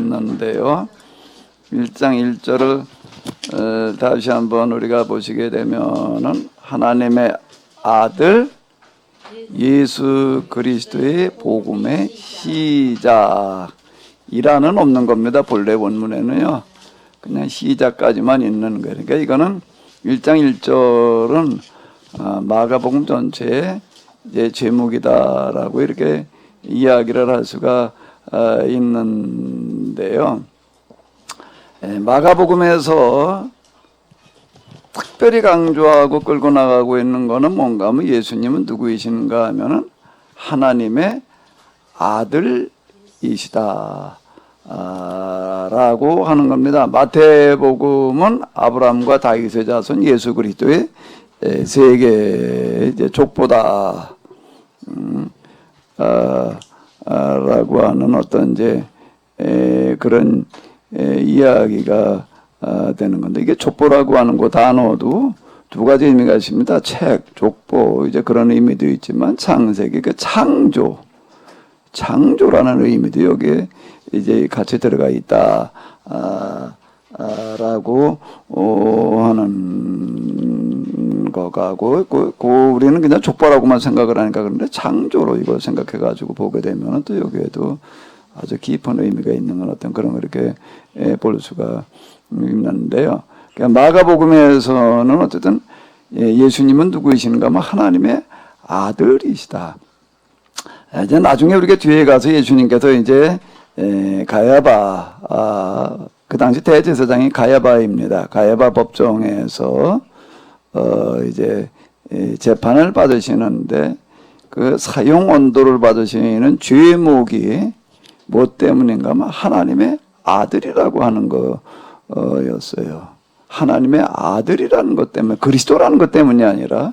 있는데요. 1장 1절을 다시 한번 우리가 보시게 되면은 하나님의 아들 예수 그리스도의 복음의 시작이라는 없는 겁니다. 본래 원문에는요. 그냥 시작까지만 있는 거예요. 그러니까 이거는 1장 1절은 마가복음 전체의 이제 제목이다라고 이렇게 이야기를 할 수가 있는데요. 마가복음에서 특별히 강조하고 끌고 나가고 있는 거는 뭔가 하면 예수님은 누구이신가 하면은 하나님의 아들이시다 라고 하는 겁니다. 마태복음은 아브라함과 다윗의 자손 예수 그리스도의 세계 이제 족보다 라고 하는 어떤 이제 그런 이야기가 되는 건데, 이게 족보라고 하는 그 단어도 두 가지 의미가 있습니다. 책, 족보, 이제 그런 의미도 있지만 창세기, 그 창조라는 의미도 여기에 이제 같이 들어가 있다 라고 하는 거가고, 우리는 그냥 족보라고만 생각을 하니까 그런데 창조로 이걸 생각해 가지고 보게 되면 또 여기에도 아주 깊은 의미가 있는 건 어떤 그런 걸 이렇게 볼 수가 있는데요. 그러니까 마가복음에서는 어쨌든 예수님은 누구이신가 하면 하나님의 아들이시다. 이제 나중에 우리가 뒤에 가서 예수님께서 이제 가야바, 그 당시 대제사장이 가야바입니다. 가야바 법정에서 이제 재판을 받으시는데 그 사형 언도를 받으시는 죄목이 뭐 때문인가 하면 하나님의 아들이라고 하는 거였어요. 하나님의 아들이라는 것 때문에, 그리스도라는 것 때문이 아니라,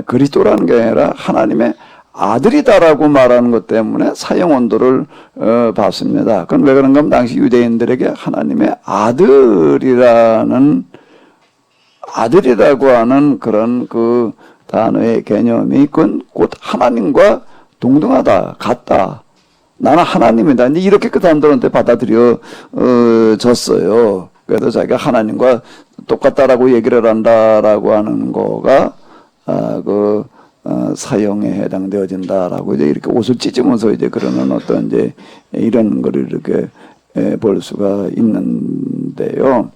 그리스도라는 게 아니라 하나님의 아들이다라고 말하는 것 때문에 사형 언도를 받습니다. 그건 왜 그런가 하면 당시 유대인들에게 하나님의 아들이라고 하는 그런 그 단어의 개념이 그건 곧 하나님과 동등하다, 같다. 나는 하나님이다. 이제 이렇게 그 사람들한테 받아들여졌어요. 그래서 자기가 하나님과 똑같다라고 얘기를 한다라고 하는 거가 사형에 해당되어진다라고 이제 이렇게 옷을 찢으면서 이제 그러는 어떤 이제 이런 거를 이렇게 볼 수가 있는데요.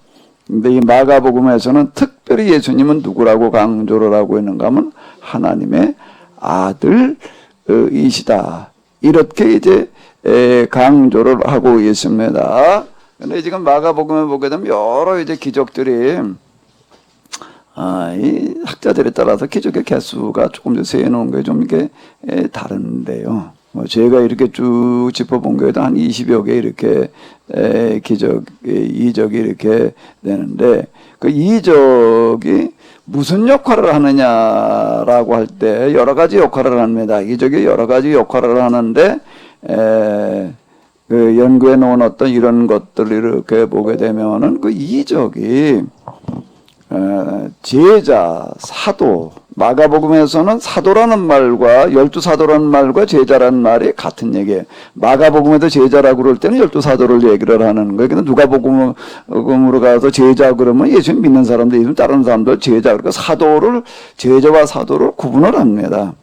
근데 이 마가복음에서는 특별히 예수님은 누구라고 강조를 하고 있는가 하면 하나님의 아들이시다. 이렇게 이제 강조를 하고 있습니다. 근데 지금 마가복음에 보게 되면 여러 이제 기적들이 이 학자들에 따라서 기적의 개수가 조금 세놓은 게 좀 이렇게 다른데요. 제가 이렇게 쭉 짚어본 거에도 한 20여 개 이렇게 이적이 이렇게 되는데, 그 이적이 무슨 역할을 하느냐라고 할 때 여러 가지 역할을 합니다. 이적이 여러 가지 역할을 하는데, 그 연구해 놓은 어떤 이런 것들을 이렇게 보게 되면은 그 이적이 제자, 사도, 마가복음에서는 사도라는 말과 12사도라는 말과 제자라는 말이 같은 얘기예요. 마가복음에도 제자라고 그럴 때는 12사도를 얘기를 하는 거예요. 근데 누가복음으로 가서 제자 그러면 예수님 믿는 사람들, 예수님 따르는 사람들 제자, 그러니까 제자와 사도를 구분을 합니다.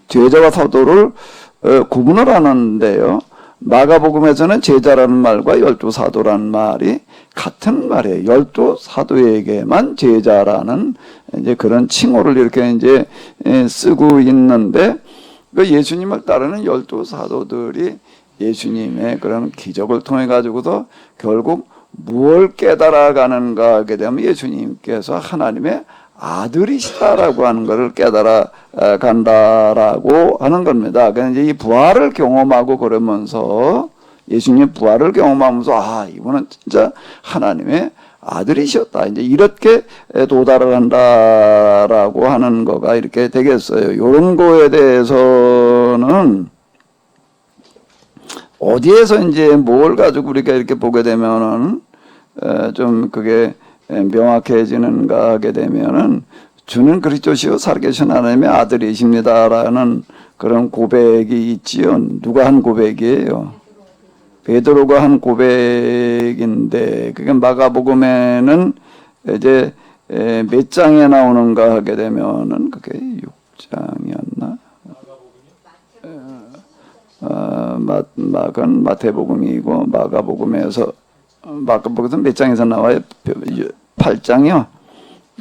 제자와 사도를 구분을 하는데요. 마가복음에서는 제자라는 말과 12사도라는 말이 같은 말이에요. 12사도에게만 제자라는 이제 그런 칭호를 이렇게 이제 쓰고 있는데, 그 예수님을 따르는 12사도들이 예수님의 그런 기적을 통해 가지고서 결국 무엇을 깨달아가는가 하게 되면 예수님께서 하나님의 아들이시다라고 하는 것을 깨달아 간다라고 하는 겁니다. 그래서 이제 이 부활을 경험하고 그러면서 예수님 부활을 경험하면서 이분은 진짜 하나님의 아들이셨다. 이제 이렇게 도달을 한다라고 하는 거가 이렇게 되겠어요. 이런 거에 대해서는 어디에서 이제 뭘 가지고 우리가 이렇게 보게 되면은 좀 그게 명확해지는가 하게 되면은 주는 그리스도시요 살아계신 하나님의 아들이십니다라는 그런 고백이 있지요. 누가 한 고백이에요? 베드로가 한 고백인데 그게 마가복음에는 이제 몇 장에 나오는가 하게 되면은 그게 6장이었나? 마태복음이고 마가복음에서 몇 장에서 나와요? 8장이요.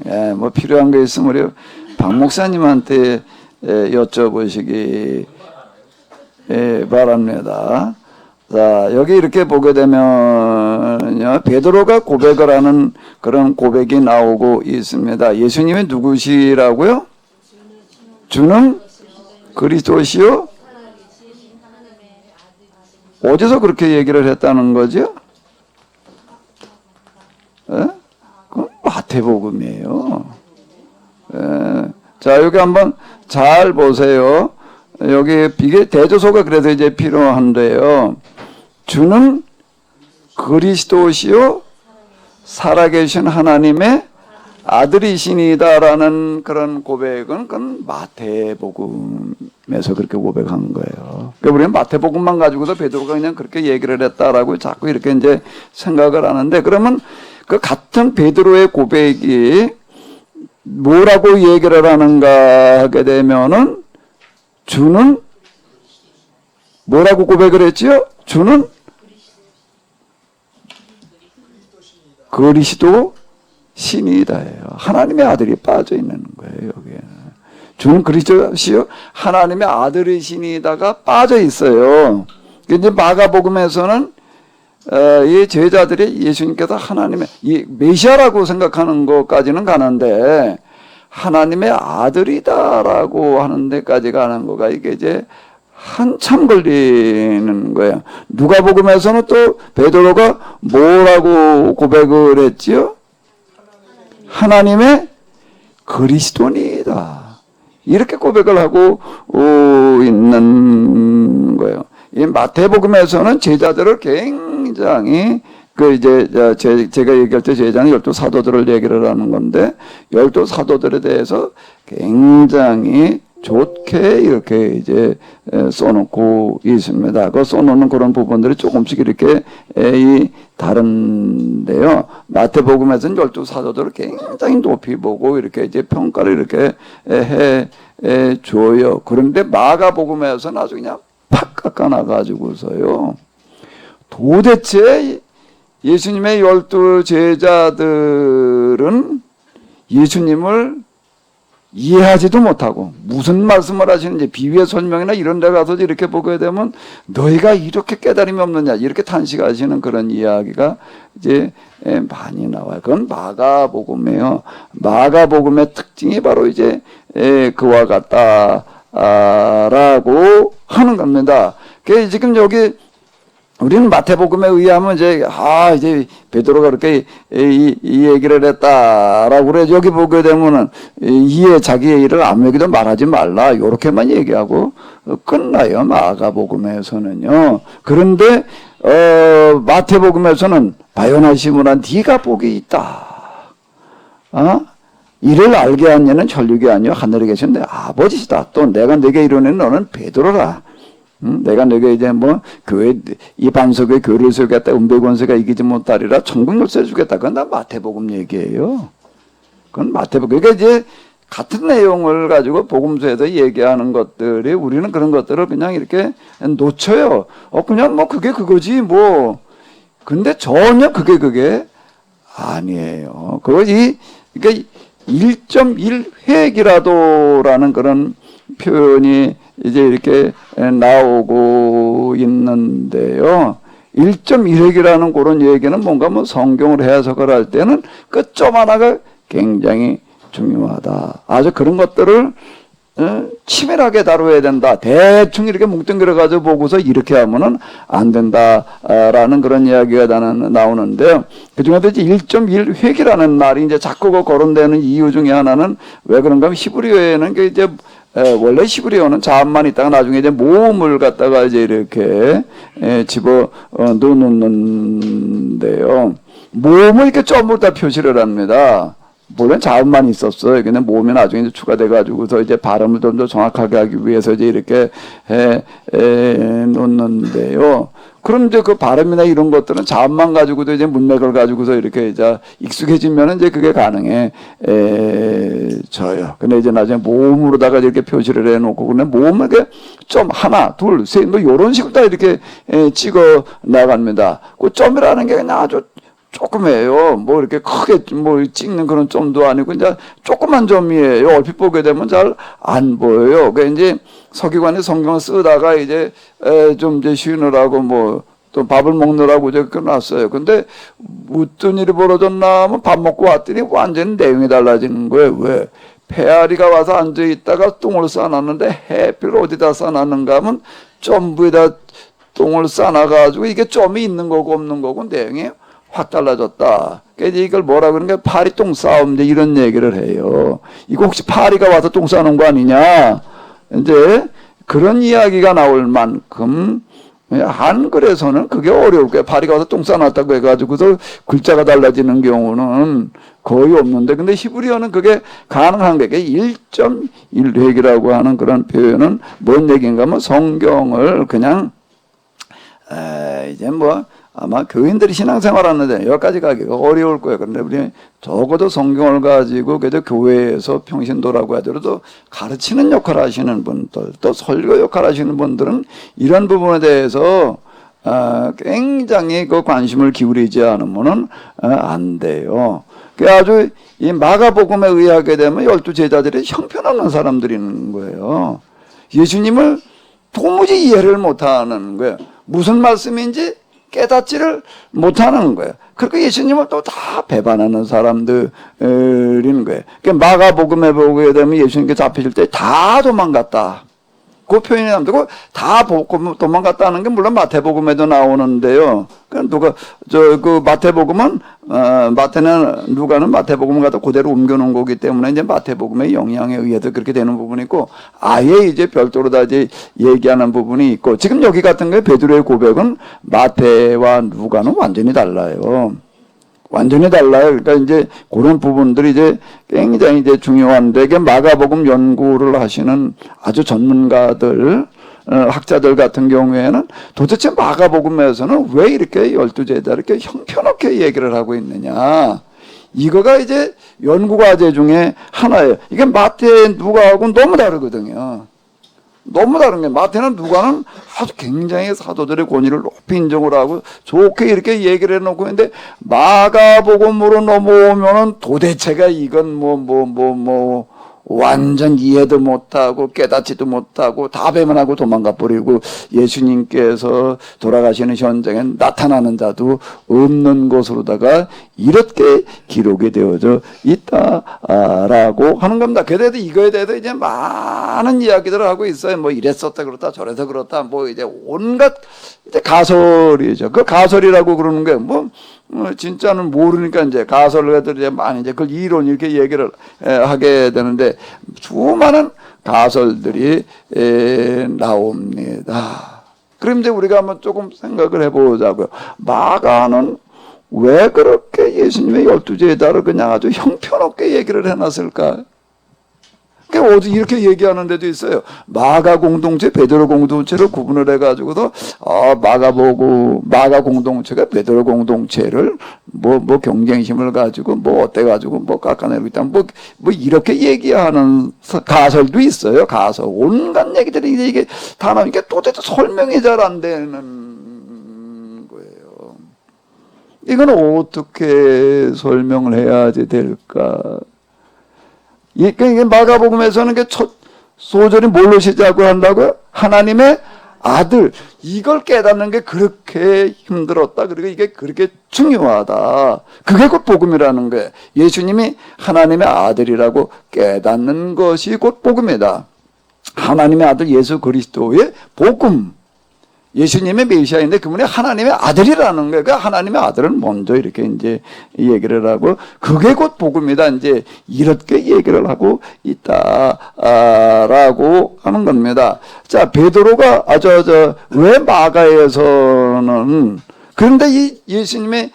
예, 뭐 필요한 거 있으면 우리 박 목사님한테 여쭤보시기 바랍니다. 자, 여기 이렇게 보게 되면요, 베드로가 고백을 하는 그런 고백이 나오고 있습니다. 예수님이 누구시라고요? 주는 그리스도시요? 어디서 그렇게 얘기를 했다는 거죠? 예? 그건 마태복음이에요. 예. 자, 여기 한번 잘 보세요. 여기 이게 대조소가 그래서 이제 필요한데요. 주는 그리스도시요 살아계신 하나님의 아들이시니다라는 그런 고백은 그건 마태복음에서 그렇게 고백한 거예요. 그러니까 우리는 마태복음만 가지고도 베드로가 그냥 그렇게 얘기를 했다라고 자꾸 이렇게 이제 생각을 하는데, 그러면 그 같은 베드로의 고백이 뭐라고 얘기를 하는가 하게 되면은 주는 뭐라고 고백을 했지요? 주는 그리스도 신이다예요. 하나님의 아들이 빠져 있는 거예요, 여기에는. 주는 그리스도시요 하나님의 아들이시니다가 빠져 있어요. 이제 마가복음에서는 이 제자들이 예수님께서 하나님의 이 메시아라고 생각하는 것까지는 가는데 하나님의 아들이다라고 하는 데까지 가는 거가 이게 이제 한참 걸리는 거예요. 누가복음에서는 또 베드로가 뭐라고 고백을 했지요? 하나님의 그리스도니이다. 이렇게 고백을 하고 있는 거예요. 이 마태복음에서는 제자들을 굉장히 제가 얘기할 때 제자는 12사도들을 얘기를 하는 건데 12사도들에 대해서 굉장히 좋게 이렇게 이제 써놓고 있습니다. 그 써놓는 그런 부분들이 조금씩 이렇게 다른데요. 마태복음에서는 12사도들을 굉장히 높이 보고 이렇게 이제 평가를 이렇게 해 줘요. 그런데 마가복음에서는 아주 그냥 팍 깎아놔가지고서요. 도대체 예수님의 12 제자들은 예수님을 이해하지도 못하고 무슨 말씀을 하시는지 비유의 설명이나 이런 데 가서 이렇게 보게 되면 너희가 이렇게 깨달음이 없느냐 이렇게 탄식하시는 그런 이야기가 이제 많이 나와요. 그건 마가복음이에요. 마가복음의 특징이 바로 이제 그와 같다라고 하는 겁니다. 그래서 지금 여기 우리는 마태복음에 의하면 이제 베드로가 그렇게 이 얘기를 했다라고 그래. 여기 보게 되면은 자기의 일을 아무에게도 말하지 말라 요렇게만 얘기하고 끝나요. 마가복음에서는요. 그런데 마태복음에서는 바요나 시므나 네가 복이 있다. 이를 알게 한 이는 혈육이 아니요 하늘에 계신 내 아버지시다. 또 내가 네게 이루는 너는 베드로라. 내가 너에게 이제 교회, 이 반석의 교회를 세우겠다. 은배권세가 이기지 못하리라. 천국 열쇠 주겠다. 그건 다 마태복음 얘기예요. 그건 마태복음. 그러니까 이제 같은 내용을 가지고 복음서에서 얘기하는 것들이 우리는 그런 것들을 그냥 이렇게 놓쳐요. 그냥 그게 그거지 근데 전혀 그게 아니에요. 그러니까 1.1획이라도라는 그런 표현이 이제 이렇게 나오고 있는데요. 1.1획이라는 그런 얘기는 뭔가 성경을 해석을 할 때는 그 점 하나가 굉장히 중요하다. 아주 그런 것들을 치밀하게 다뤄야 된다. 대충 이렇게 뭉뚱그려가지고 보고서 이렇게 하면은 안 된다라는 그런 이야기가 나오는데요. 그 중에도 이제 1.1획이라는 말이 이제 자꾸 거론되는 이유 중에 하나는 왜 그런가 하면 히브리어에는 이제 원래 히브리어는 자음만 있다가 나중에 이제 모음을 갖다가 이제 이렇게 집어 넣는데요. 모음을 이렇게 점으로 다 표시를 합니다. 물론 자음만 있었어요. 근데 모음이 나중에 이제 추가돼가지고서 이제 발음을 좀 더 정확하게 하기 위해서 이제 이렇게 해 놓는데요. 그럼 이제 그 발음이나 이런 것들은 자음만 가지고도 이제 문맥을 가지고서 이렇게 이제 익숙해지면 이제 그게 가능해져요. 근데 이제 나중에 모음으로다가 이렇게 표시를 해놓고, 근데 모음을 이렇게 좀 하나, 둘, 셋, 뭐 이런 식으로 다 이렇게 찍어 나갑니다. 그 점이라는 게 그냥 아주 조금이에요. 뭐 이렇게 크게 뭐 찍는 그런 점도 아니고 이제 조그만 점이에요. 얼핏 보게 되면 잘 안 보여요. 그 이제 서기관이 성경을 쓰다가 이제 좀 이제 쉬느라고 뭐 또 밥을 먹느라고 이제 끝났어요. 근데 어떤 일이 벌어졌나 하면 밥 먹고 왔더니 완전히 내용이 달라지는 거예요. 왜? 페아리가 와서 앉아 있다가 똥을 싸놨는데 해필 어디다 싸놨는가 하면 점부에다 똥을 싸놔가지고 이게 점이 있는 거고 없는 거고 내용이 확 달라졌다. 그러니까 이걸 뭐라 그러는 게 파리 똥 싸움 이제 이런 얘기를 해요. 이거 혹시 파리가 와서 똥 싸는 거 아니냐? 이제 그런 이야기가 나올 만큼 한글에서는 그게 어려울 거예요. 파리가 와서 똥 싸놨다고 해가지고서 글자가 달라지는 경우는 거의 없는데, 근데 히브리어는 그게 가능한 게 1.1획이라고 하는 그런 표현은 뭔 얘기인가 하면 성경을 그냥 이제 뭐 아마 교인들이 신앙생활 하는데 여기까지 가기가 어려울 거예요. 그런데 우리 적어도 성경을 가지고 그래도 교회에서 평신도라고 하더라도 가르치는 역할 하시는 분들, 또 설교 역할 하시는 분들은 이런 부분에 대해서 굉장히 그 관심을 기울이지 않으면은 안 돼요. 그 아주 이 마가복음에 의하게 되면 12 제자들이 형편없는 사람들인 거예요. 예수님을 도무지 이해를 못하는 거예요. 무슨 말씀인지 깨닫지를 못하는 거예요. 그러니까 예수님을 또 다 배반하는 사람들인 거예요. 그러니까 마가복음에 보게 되면 예수님께 잡히실 때 다 도망갔다. 그 표현이 나오고 다 도망갔다는 게 물론 마태복음에도 나오는데요. 그 누가 그 마태복음은 마태는 누가는 마태복음을 갖다 그대로 옮겨놓은 거기 때문에 이제 마태복음의 영향에 의해서 그렇게 되는 부분이 있고 아예 이제 별도로 다 이제 얘기하는 부분이 있고 지금 여기 같은 게 베드로의 고백은 마태와 누가는 완전히 달라요. 완전히 달라요. 그러니까 이제 그런 부분들이 이제 굉장히 이제 중요한데, 이게 마가복음 연구를 하시는 아주 전문가들, 학자들 같은 경우에는 도대체 마가복음에서는 왜 이렇게 12제자 이렇게 형편없게 얘기를 하고 있느냐. 이거가 이제 연구과제 중에 하나예요. 이게 마태, 누가하고는 너무 다르거든요. 너무 다른 게 마태는 누가는 아주 굉장히 사도들의 권위를 높이 인정을 하고 좋게 이렇게 얘기를 해놓고 있는데 마가복음으로 넘어오면은 도대체가 이건 완전 이해도 못하고 깨닫지도 못하고 다 배반하고 도망가 버리고 예수님께서 돌아가시는 현장에 나타나는 자도 없는 것으로다가 이렇게 기록이 되어져 있다라고 하는 겁니다. 그래도 이거에 대해서 이제 많은 이야기들을 하고 있어요. 뭐 이랬었다 그렇다 저래서 그렇다 뭐 이제 온갖 이제 가설이죠. 그 가설이라고 그러는 게 진짜는 모르니까 이제 가설가들 이제 많이 이제 그걸 이론 이렇게 얘기를 하게 되는데 수많은 가설들이 나옵니다. 그럼 이제 우리가 한번 조금 생각을 해보자고요. 마가는 왜 그렇게 예수님의 12제자를 그냥 아주 형편없게 얘기를 해놨을까? 어디 이렇게 얘기하는 데도 있어요. 마가 공동체, 베드로 공동체를 구분을 해가지고도 마가 공동체가 베드로 공동체를 뭐 경쟁심을 가지고 어때가지고 깎아내리고 있다. 뭐 이렇게 얘기하는 가설도 있어요. 가설 온갖 얘기들이 이게 다 나오니까 도대체 설명이 잘 안 되는 거예요. 이건 어떻게 설명을 해야지 될까? 이게 마가복음에서는 첫 소절이 뭘로 시작을 한다고요? 하나님의 아들. 이걸 깨닫는 게 그렇게 힘들었다. 그리고 이게 그렇게 중요하다. 그게 곧 복음이라는 거예요. 예수님이 하나님의 아들이라고 깨닫는 것이 곧 복음이다. 하나님의 아들 예수 그리스도의 복음. 예수님의 메시아인데 그분이 하나님의 아들이라는 거예요. 그 하나님의 아들은 먼저 이렇게 이제 얘기를 하고 그게 곧 복음이다. 이제 이렇게 얘기를 하고 있다라고 하는 겁니다. 자, 베드로가 왜 마가에서는 그런데 이 예수님의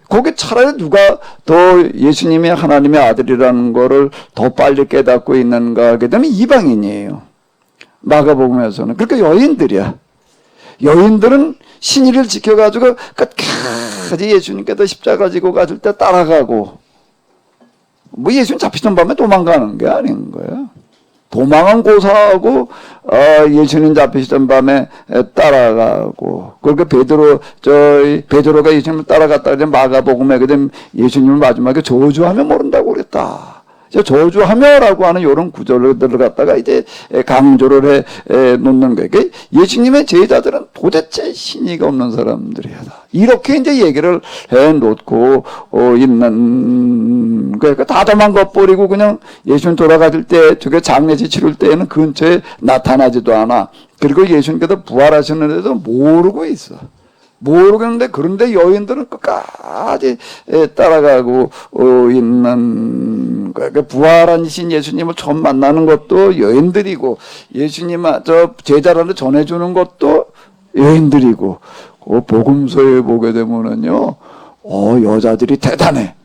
거기 차라리 누가 더 예수님이 하나님의 아들이라는 거를 더 빨리 깨닫고 있는가 하게 되면 이방인이에요. 마가복음에서는. 그러니까 여인들이야. 여인들은 신의를 지켜가지고 끝까지 예수님께서 십자가 지고 가실 때 따라가고, 뭐 예수님 잡히던 밤에 도망가는 게 아닌 거야. 도망은 고사하고 예수님 잡히시던 밤에 따라가고, 그러니까 베드로가 예수님을 따라갔다 그러면 마가복음에 그다음 예수님을 마지막에 저주하며 모른다고 그랬다. 저주하며라고 하는 이런 구절을 갖다가 이제 강조를 해 놓는 거예요. 그러니까 예수님의 제자들은 도대체 신의가 없는 사람들이야. 이렇게 이제 얘기를 해 놓고 있는 거예요. 다 도망가 버리고 그냥 예수님 돌아가실 때 저게 장례식 치를 때에는 근처에 나타나지도 않아. 그리고 예수님께서 부활하셨는데도 모르고 있어. 모르겠는데, 그런데 여인들은 끝까지 따라가고 있는 거야. 그 부활하신 예수님을 처음 만나는 것도 여인들이고, 예수님 제자라는 전해주는 것도 여인들이고, 복음서에 보게 되면은요, 여자들이 대단해.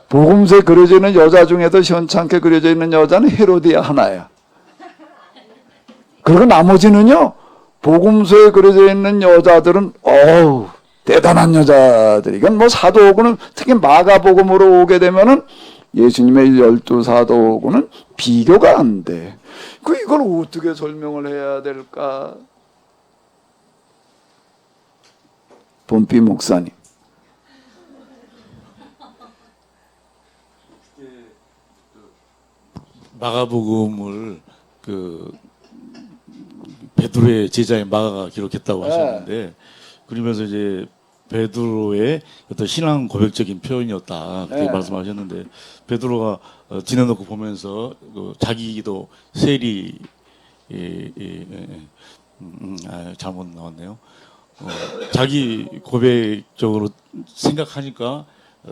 복음서에 그려져 있는 여자 중에도 시원찮게 그려져 있는 여자는 헤로디아 하나야. 그리고 나머지는요, 복음서에 그려져 있는 여자들은 대단한 여자들이. 이건 뭐 사도오고는 특히 마가복음으로 오게 되면은 예수님의 12사도오고는 비교가 안 돼. 이걸 어떻게 설명을 해야 될까? 봄비 목사님. 마가복음을 베드로의 제자인 마가가 기록했다고 하셨는데, 그러면서 이제 베드로의 어떤 신앙 고백적인 표현이었다 그렇게 말씀하셨는데, 베드로가 지내놓고 보면서 자기도 세리 잘못 나왔네요. 자기 고백적으로 생각하니까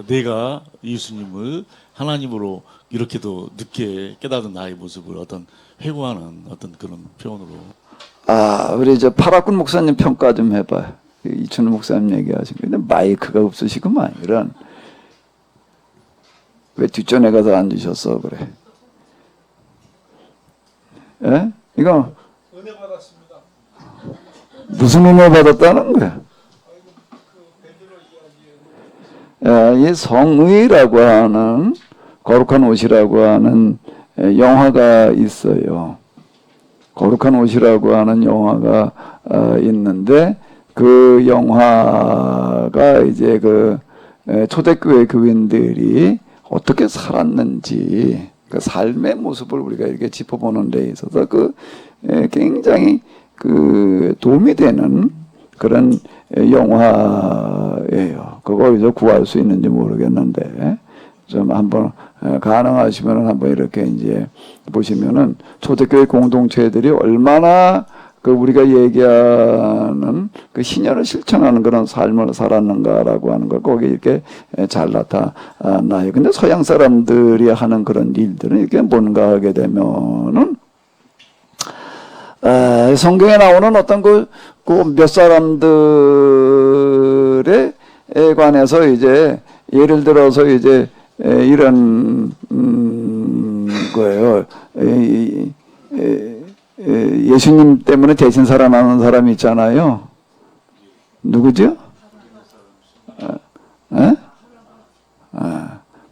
내가 예수님을 하나님으로 이렇게도 늦게 깨닫은 나의 모습을 어떤 회고하는 어떤 그런 표현으로. 우리 파라군 목사님 평가 좀 해봐요. 이춘우 목사님 얘기하신 거. 근데 마이크가 없으시구만. 이런. 왜 뒷전에 가서 앉으셨어, 그래? 예? 이거. 은혜 받았습니다. 무슨 은혜 받았다는 거야? 이 성의라고 하는, 거룩한 옷이라고 하는 영화가 있어요. 거룩한 옷이라고 하는 영화가 있는데, 그 영화가 이제 초대교회 교인들이 어떻게 살았는지, 그 삶의 모습을 우리가 이렇게 짚어보는 데 있어서 굉장히 도움이 되는 그런 영화예요. 그거 어디서 구할 수 있는지 모르겠는데, 좀 한번 가능하시면 한번 이렇게 이제 보시면은 초대교회 공동체들이 얼마나 우리가 얘기하는 신약을 실천하는 그런 삶을 살았는가라고 하는 걸 거기 이렇게 잘 나타나요. 근데 서양 사람들이 하는 그런 일들은 이렇게 뭔가 하게 되면은 성경에 나오는 어떤 몇 사람들에 관해서 이제 예를 들어서 이제 이런 거예요. 예수님 때문에 대신 살아나는 사람이 있잖아요. 누구죠?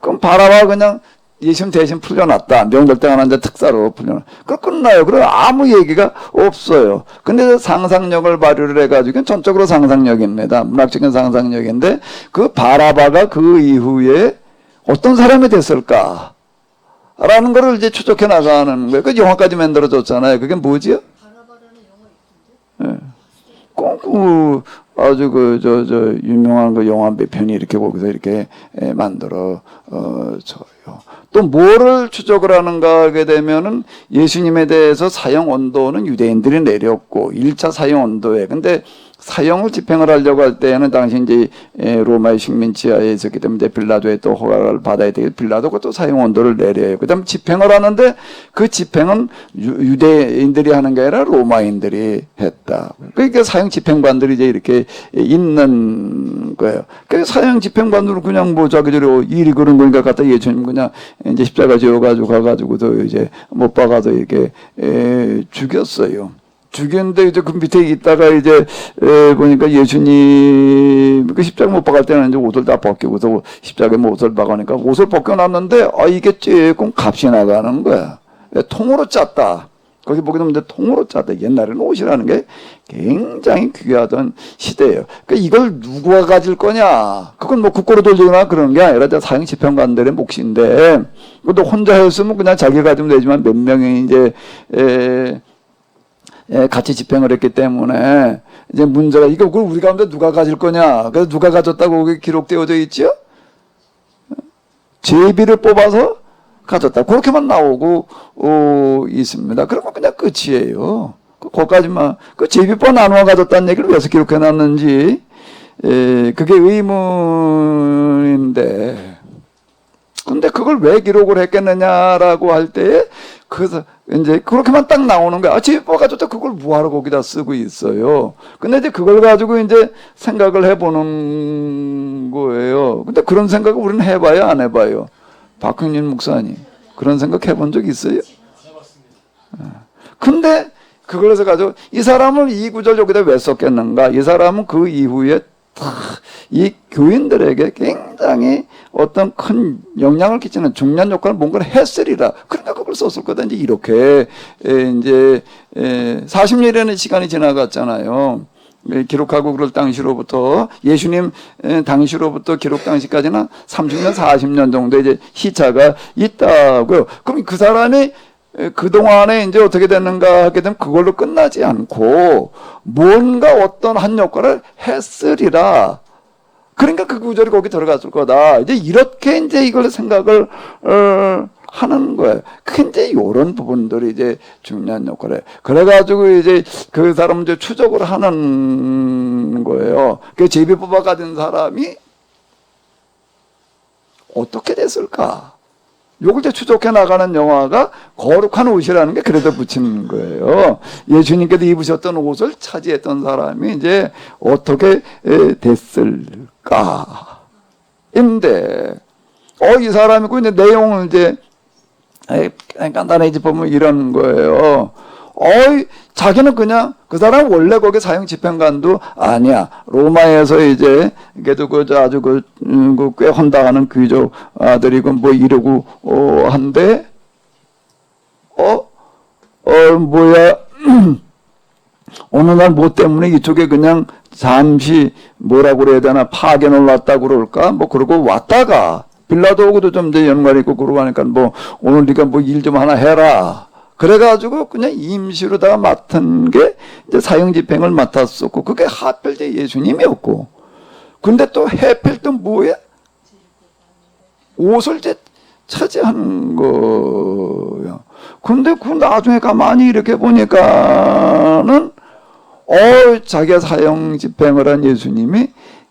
그럼 바라봐 그냥 예수님 대신 풀려났다. 명절 때 하나 특사로 풀려났다. 그럼 끝나요. 그럼 아무 얘기가 없어요. 근데 상상력을 발휘를 해가지고 전적으로 상상력입니다. 문학적인 상상력인데 그 바라바가 그 이후에 어떤 사람이 됐을까? 라는 거를 이제 추적해 나가는 거예요. 그 영화까지 만들어줬잖아요. 그게 뭐지요? 바라바라는 영화 있던데? 아주 유명한 영화 몇 편이 이렇게 거기서 이렇게 만들어져요. 또 뭐를 추적을 하는가 하게 되면은 예수님에 대해서 사형 언도는 유대인들이 내렸고 1차 사형 언도에 근데 사형을 집행을 하려고 할 때에는 당시 이제 로마의 식민 지하에 있었기 때문에 이제 빌라도의 또 허가를 받아야 되고 빌라도가 또 사형 온도를 내려요. 그다음 집행을 하는데 그 집행은 유대인들이 하는 게 아니라 로마인들이 했다. 그러니까 사형 집행관들이 이제 이렇게 있는 거예요. 그 사형 집행관들은 그냥 뭐 자기들이 일이 그런 거니까 갖다 예수님 그냥 이제 십자가 지어가지고 가가지고도 이제 못 박아서 이렇게 죽였어요. 죽였는데 이제 그 밑에 있다가 이제 보니까 예수님 그 십자가 못 박을 때는 이제 옷을 다 벗기고서 십자가에 옷을 박으니까 옷을 벗겨놨는데 이게 조금 값이 나가는 거야. 통으로 짰다. 거기 보게 되면 통으로 짰다. 옛날에는 옷이라는 게 굉장히 귀하던 시대예요. 그러니까 이걸 누구가 가질 거냐? 그건 뭐 국고로 돌리거나 그런 게 아니라 사형 집행관들의 몫인데 그것도 혼자 했으면 그냥 자기가 가지면 되지만 몇 명이 이제 같이 집행을 했기 때문에 이제 문제가 이거 그걸 우리 가운데 누가 가질 거냐? 그래서 누가 가졌다고 거기 기록되어져 있죠? 제비를 뽑아서 가졌다. 그렇게만 나오고 있습니다. 그러면 그냥 끝이에요. 거기까지만 그 제비뽑아 나누어 가졌다는 얘기를 왜서 기록해 놨는지 그게 의문인데 근데 그걸 왜 기록을 했겠느냐라고 할 때에 그래서 이제 그렇게만 딱 나오는 거야. 제비뽑아 가졌다. 그걸 뭐하러 거기다 쓰고 있어요. 근데 이제 그걸 가지고 이제 생각을 해보는 거예요. 근데 그런 생각을 우리는 해봐요, 안 해봐요? 박형진 목사님 그런 생각 해본 적 있어요? 근데 그걸 해서 가지고 이 사람을 이 구절 여기다 왜 썼겠는가? 이 사람은 그 이후에 이 교인들에게 굉장히 어떤 큰 영향을 끼치는 중요한 역할을 뭔가를 했으리라. 그러니까 그걸 썼을 거다. 이제 이렇게 이제 40년이라는 시간이 지나갔잖아요. 기록하고 그럴 당시로부터 예수님 당시로부터 기록 당시까지는 30년, 40년 정도 이제 시차가 있다고요. 그럼 그 사람이 그동안에 이제 어떻게 됐는가 하게 되면 그걸로 끝나지 않고 뭔가 어떤 한 역할을 했으리라. 그러니까 그 구절이 거기 들어갔을 거다. 이제 이렇게 이제 이걸 생각을 하는 거예요. 근데 이런 부분들이 이제 중요한 역할을 해. 그래가지고 이제 그 사람 이제 추적을 하는 거예요. 그 제비 뽑아 가진 사람이 어떻게 됐을까? 요걸 이제 추적해 나가는 영화가 거룩한 옷이라는 게 그래도 붙이는 거예요. 예수님께서 입으셨던 옷을 차지했던 사람이 이제 어떻게 됐을까? 인데, 이 사람이 그 이제 내용을 이제 간단히 보면 이런 거예요. 자기는 그냥 그 사람 원래 거기 사형 집행관도 아니야. 로마에서 이제 그래도 그 아주 꽤 헌당하는 귀족 아들이고 뭐 이러고 한데 뭐야 어느 날 뭐 때문에 이쪽에 그냥 잠시 뭐라고 그래야 되나 파견을 왔다고 그럴까 뭐 그러고 왔다가 빌라도하고도 좀 이제 연관이 있고 그러고 하니까 뭐 오늘 네가 뭐 일 좀 하나 해라. 그래가지고 그냥 임시로다가 맡은 게 이제 사형 집행을 맡았었고 그게 하필 이제 예수님이었고 근데 또 해필 또 뭐야? 옷을 이제 차지한 거야. 근데 그 나중에 가만히 이렇게 보니까는 자기가 사형 집행을 한 예수님이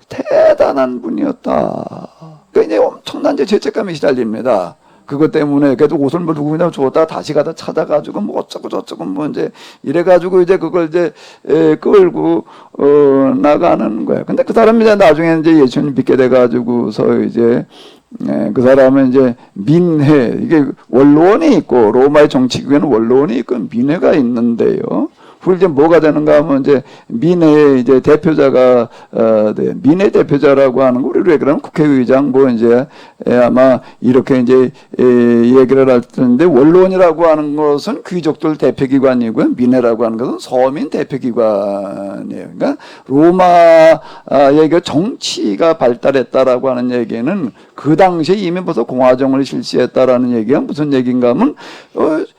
대단한 분이었다. 그러니까 이제 엄청난 이제 죄책감이 시달립니다. 그것 때문에 그래도 옷을 뭐 누구냐 주었다 다시 가다 찾아가지고 뭐 어쩌고 저쩌고 뭐 이제 이래가지고 이제 그걸 이제 끌고 나가는 거야. 근데 그 사람이 이제 나중에 이제 예수님 믿게 돼가지고서 이제 그 사람은 이제 민회 이게 원로원이 있고 로마의 정치국에는 원로원이 있고 민회가 있는데요. 그걸 이제 뭐가 되는가 하면 이제 민의 이제 대표자가 민의 대표자라고 하는 거 우리로 얘기하면 국회의장 뭐 이제 아마 이렇게 이제 얘기를 할 텐데 원로원이라고 하는 것은 귀족들 대표기관이고요. 민회라고 하는 것은 서민 대표기관이에요. 그러니까 로마의 그 정치가 발달했다라고 하는 얘기는 그 당시에 이미 벌써 공화정을 실시했다라는 얘기가 무슨 얘기인가 하면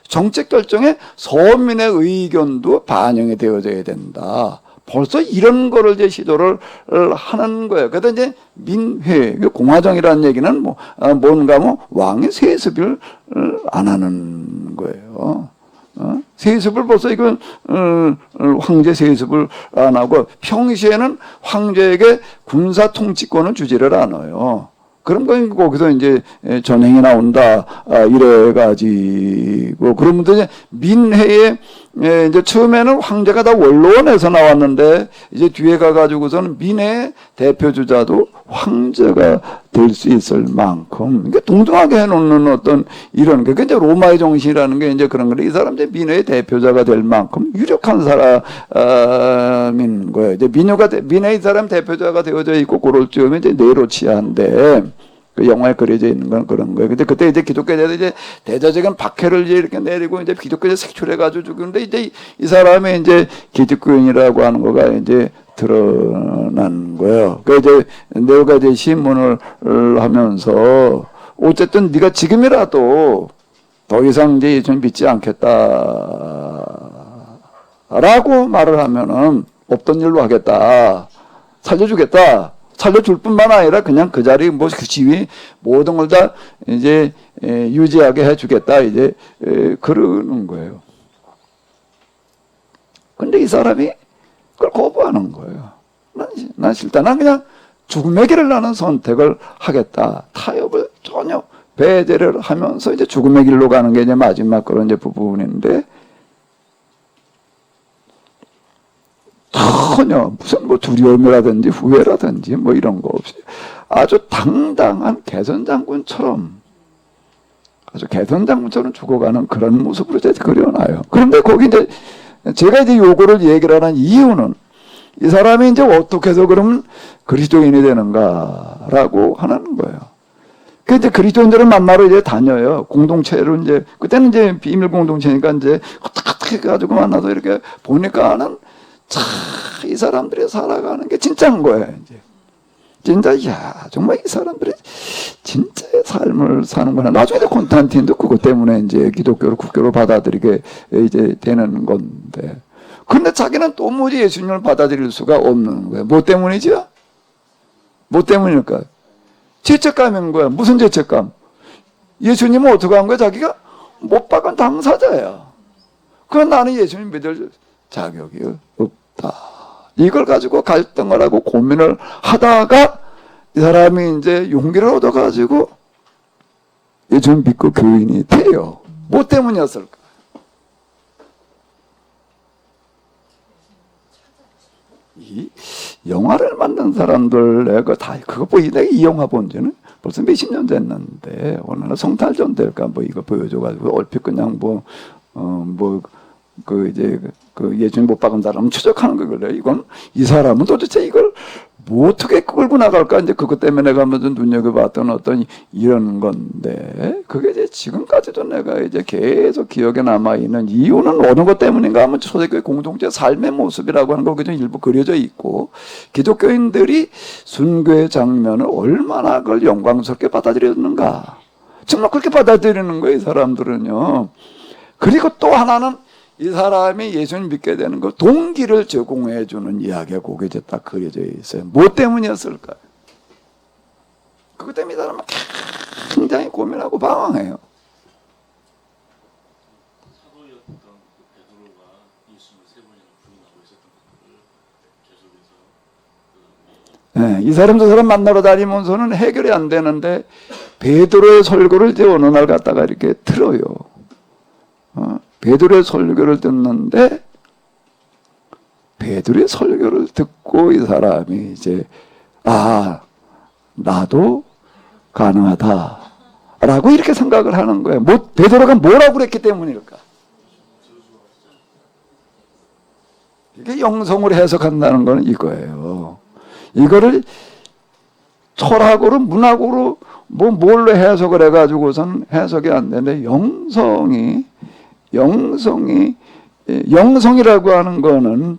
정책 결정에 서민의 의견도 반영이 되어져야 된다. 벌써 이런 거를 이제 시도를 하는 거예요. 그래서 이제 민회, 공화정이라는 얘기는 뭔가 왕의 세습을 안 하는 거예요. 세습을 벌써 이건 황제 세습을 안 하고 평시에는 황제에게 군사 통치권을 주지를 않아요. 그런 건 거기서 이제 전행이 나온다 이래가지고 그러면 이제 민회에 이제 처음에는 황제가 다 원로원에서 나왔는데 이제 뒤에 가가지고서는 민회 대표 주자도 황제가 될 수 있을 만큼 그러니까 동등하게 해놓는 어떤 이런 게 이제 로마의 정신이라는 게 이제 그런 거데 이 사람 이제 민회의 대표자가 될 만큼 유력한 사람인 거예요. 이제 민회의 사람 대표자가 되어져 있고 그럴 즈음에 이제 네로치아인데. 그 영화에 그려져 있는 건 그런 거예요. 근데 그때 이제 기독교자들이 이제 대저적인 박해를 이제 이렇게 내리고 이제 기독교자 색출해가지고 죽는데 이제 이 사람이 이제 기독교인이라고 하는 거가 이제 드러난 거예요. 그 이제 내가 이제 신문을 하면서 어쨌든 네가 지금이라도 더 이상 이제 예수님 믿지 않겠다라고 말을 하면은 없던 일로 하겠다, 살려주겠다. 살려줄 뿐만 아니라 그냥 그 자리 뭐 그 지위 모든 걸 다 이제 유지하게 해주겠다 이제 그러는 거예요. 근데 이 사람이 그걸 거부하는 거예요. 난 싫다. 난 그냥 죽음의 길을 나는 선택을 하겠다. 타협을 전혀 배제를 하면서 이제 죽음의 길로 가는 게 이제 마지막 그런 이제 부분인데. 전혀 무슨 뭐 두려움이라든지 후회라든지 뭐 이런 거 없이 아주 당당한 개선장군처럼 죽어가는 그런 모습으로 이제 그려놔요. 그런데 거기 이제 제가 이제 요거를 얘기를 하는 이유는 이 사람이 이제 어떻게 해서 그러면 그리스도인이 되는가라고 하는 거예요. 그 이제 그리스도인들을 만나러 이제 다녀요. 공동체로 이제 그때는 이제 비밀 공동체니까 이제 어떻게 가지고 만나서 이렇게 보니까는 참, 이 사람들이 살아가는 게 진짜인 거예요, 이제. 진짜, 야, 정말 이 사람들이 진짜의 삶을 사는구나. 나중에 콘스탄틴도 그것 때문에 이제 기독교를 국교로 받아들이게 이제 되는 건데. 근데 자기는 도무지 예수님을 받아들일 수가 없는 거예요. 뭐 때문이죠? 뭐 때문일까요? 죄책감인 거야. 무슨 죄책감? 예수님은 어떻게 한 거야? 자기가 못 박은 당사자야. 그건 나는 예수님 믿을 자격이 없다. 이걸 가지고 갈등을 하고 고민을 하다가 이 사람이 이제 용기를 얻어가지고 예수님 믿고 교인이 돼요. 뭐 때문이었을까? 이 영화를 만든 사람들 내가 다 그거 내가 이 영화 본 지는 벌써 몇십 년 됐는데 오늘 성탈전 될까 뭐 이거 보여줘가지고 얼핏 그냥 이제 예수님 못 박은 사람은 추적하는 거길래 이건 이 사람은 도대체 이걸 뭐 어떻게 끌고 나갈까 이제 그것 때문에 내가 먼저 눈여겨봤던 어떤 이런 건데 그게 이제 지금까지도 내가 이제 계속 기억에 남아 있는 이유는 어느 것 때문인가 하면 초대교회 공동체 삶의 모습이라고 하는 거기 좀 일부 그려져 있고 기독교인들이 순교의 장면을 얼마나 그걸 영광스럽게 받아들였는가 정말 그렇게 받아들이는 거예요 이 사람들은요. 그리고 또 하나는 이 사람이 예수님 믿게 되는 거 동기를 제공해 주는 이야기가 거기에 이제 딱 그려져 있어요. 뭐 때문이었을까요? 그것 때문에 이 사람은 굉장히 고민하고 방황해요. 네, 이 사람 저 사람 만나러 다니면서는 해결이 안 되는데 베드로의 설교를 이제 어느 날 갖다가 이렇게 들어요. 베드로의 설교를 듣는데 베드로의 설교를 듣고 이 사람이 이제 나도 가능하다라고 이렇게 생각을 하는 거예요. 베드로가 뭐라고 그랬기 때문일까? 이게 영성으로 해석한다는 건 이거예요. 이거를 철학으로 문학으로 뭘로 해석을 해가지고선 해석이 안 되는데 영성이라고 하는 거는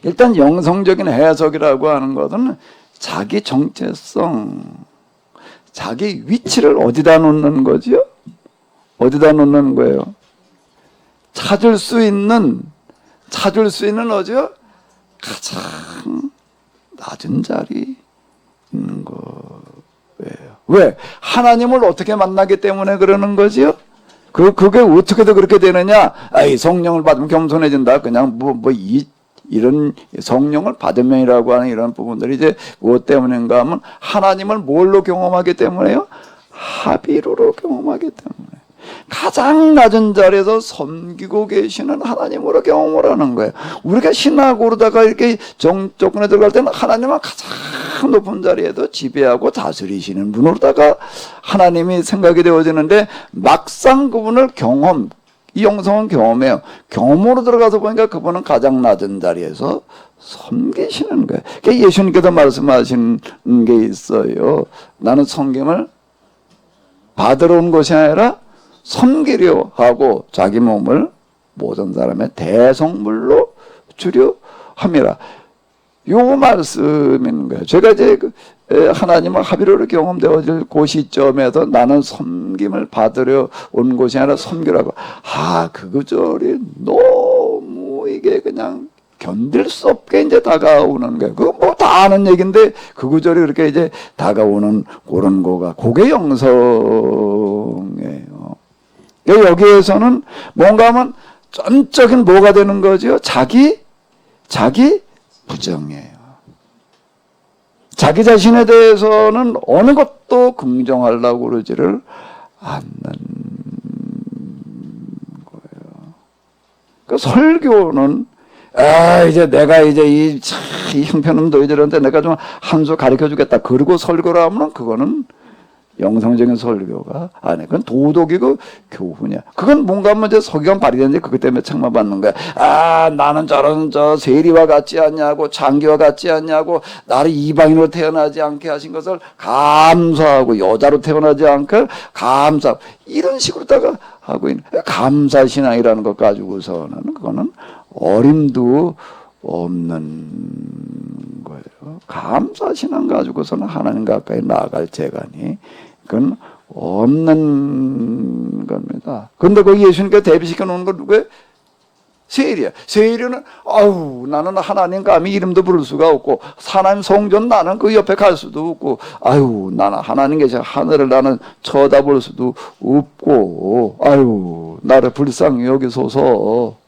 일단 영성적인 해석이라고 하는 것은 자기 정체성, 자기 위치를 어디다 놓는 거죠? 어디다 놓는 거예요? 찾을 수 있는 어디요? 가장 낮은 자리 있는 거예요. 왜? 하나님을 어떻게 만나기 때문에 그러는 거지요? 그게 어떻게든 그렇게 되느냐? 아이, 성령을 받으면 겸손해진다. 그냥 이런 성령을 받으면이라고 하는 이런 부분들이 이제 무엇 때문인가 하면 하나님을 뭘로 경험하기 때문에요? 합의로로 경험하기 때문에. 가장 낮은 자리에서 섬기고 계시는 하나님으로 경험을 하는 거예요. 우리가 신학으로다가 이렇게 정조건에 들어갈 때는 하나님은 가장 높은 자리에도 지배하고 다스리시는 분으로다가 하나님이 생각이 되어지는데 막상 그분을 이 영성은 경험해요. 경험으로 들어가서 보니까 그분은 가장 낮은 자리에서 섬기시는 거예요. 그러니까 예수님께서 말씀하신 게 있어요. 나는 섬김을 받으러 온 것이 아니라 섬기려 하고 자기 몸을 모든 사람의 대성물로 주려 함이라. 요 말씀인 거예요. 제가 이제 하나님과 합의로 경험되어질 그 시점에서 나는 섬김을 받으려 온 것이 아니라 섬기라고. 그 구절이 너무 이게 그냥 견딜 수 없게 이제 다가오는 거예요. 그거 뭐 다 아는 얘기인데 그 구절이 그렇게 이제 다가오는 그런 거가 그게 영성이에요. 여기에서는 뭔가 하면 전적인 뭐가 되는 거죠? 자기 부정이에요. 자기 자신에 대해서는 어느 것도 긍정하려고 그러지를 않는 거예요. 그 설교는 이제 내가 이제 이 형편음도 이러는데 내가 좀 한 수 가르쳐 주겠다. 그리고 설교를 하면 그거는 영성적인 설교가 아니, 그건 도덕이고 교훈이야. 그건 뭔가 하면 이제 서기관 발휘되는데 그것 때문에 책망받는 거야. 나는 저런 세리와 같지 않냐고, 장기와 같지 않냐고, 나를 이방인으로 태어나지 않게 하신 것을 감사하고, 여자로 태어나지 않게 감사하고, 이런 식으로다가 하고 있는 감사신앙이라는 것 가지고서는 그거는 어림도 없는 거예요. 감사신앙 가지고서는 하나님 가까이 나아갈 재간이 그건 없는 겁니다. 그런데 거기 예수님께서 대비시켜 놓은 건 누구예요? 세리야. 세리는 나는 하나님 감히 이름도 부를 수가 없고 하나님 성전 나는 그 옆에 갈 수도 없고 나는 하나님 계신 하늘을 나는 쳐다볼 수도 없고 나를 불쌍히 여기소서.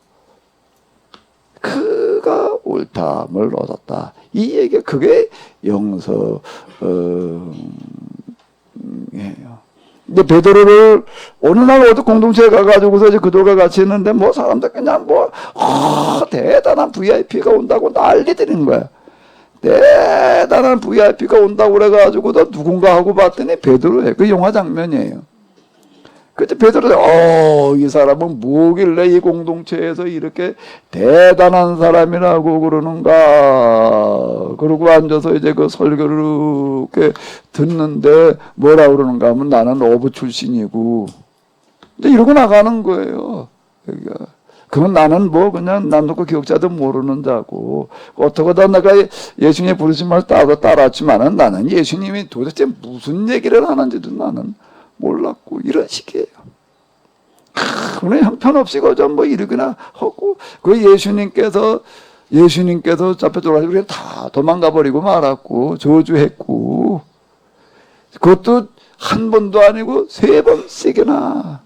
그가 옳다함을 얻었다. 이 얘기 그게 영성이에요. 근데 베드로를 어느 날 어디 공동체에 가가지고서 이제 그들과 같이 있는데 뭐 사람들 그냥 대단한 VIP가 온다고 난리들인 거야. 대단한 VIP가 온다고 그래가지고 누군가 하고 봤더니 베드로예요. 그 영화 장면이에요. 그때 베드로가 이 사람은 뭐길래 이 공동체에서 이렇게 대단한 사람이라고 그러는가. 그러고 앉아서 이제 그 설교를 이렇게 듣는데 뭐라 그러는가 하면 나는 어부 출신이고 이제 이러고 나가는 거예요. 그러니까 그건 나는 그냥 난 놓고 기억자도 모르는 자고 어떻게든 내가 예수님이 부르신 말 따랐지만은 나는 예수님이 도대체 무슨 얘기를 하는지도 나는 몰랐고 이런 식이에요. 그냥 형편없이 그저 이러기나 하고 그 예수님께서 잡혀 들어가지고 그냥 다 도망가 버리고 말았고 저주했고 그것도 한 번도 아니고 3번씩이나.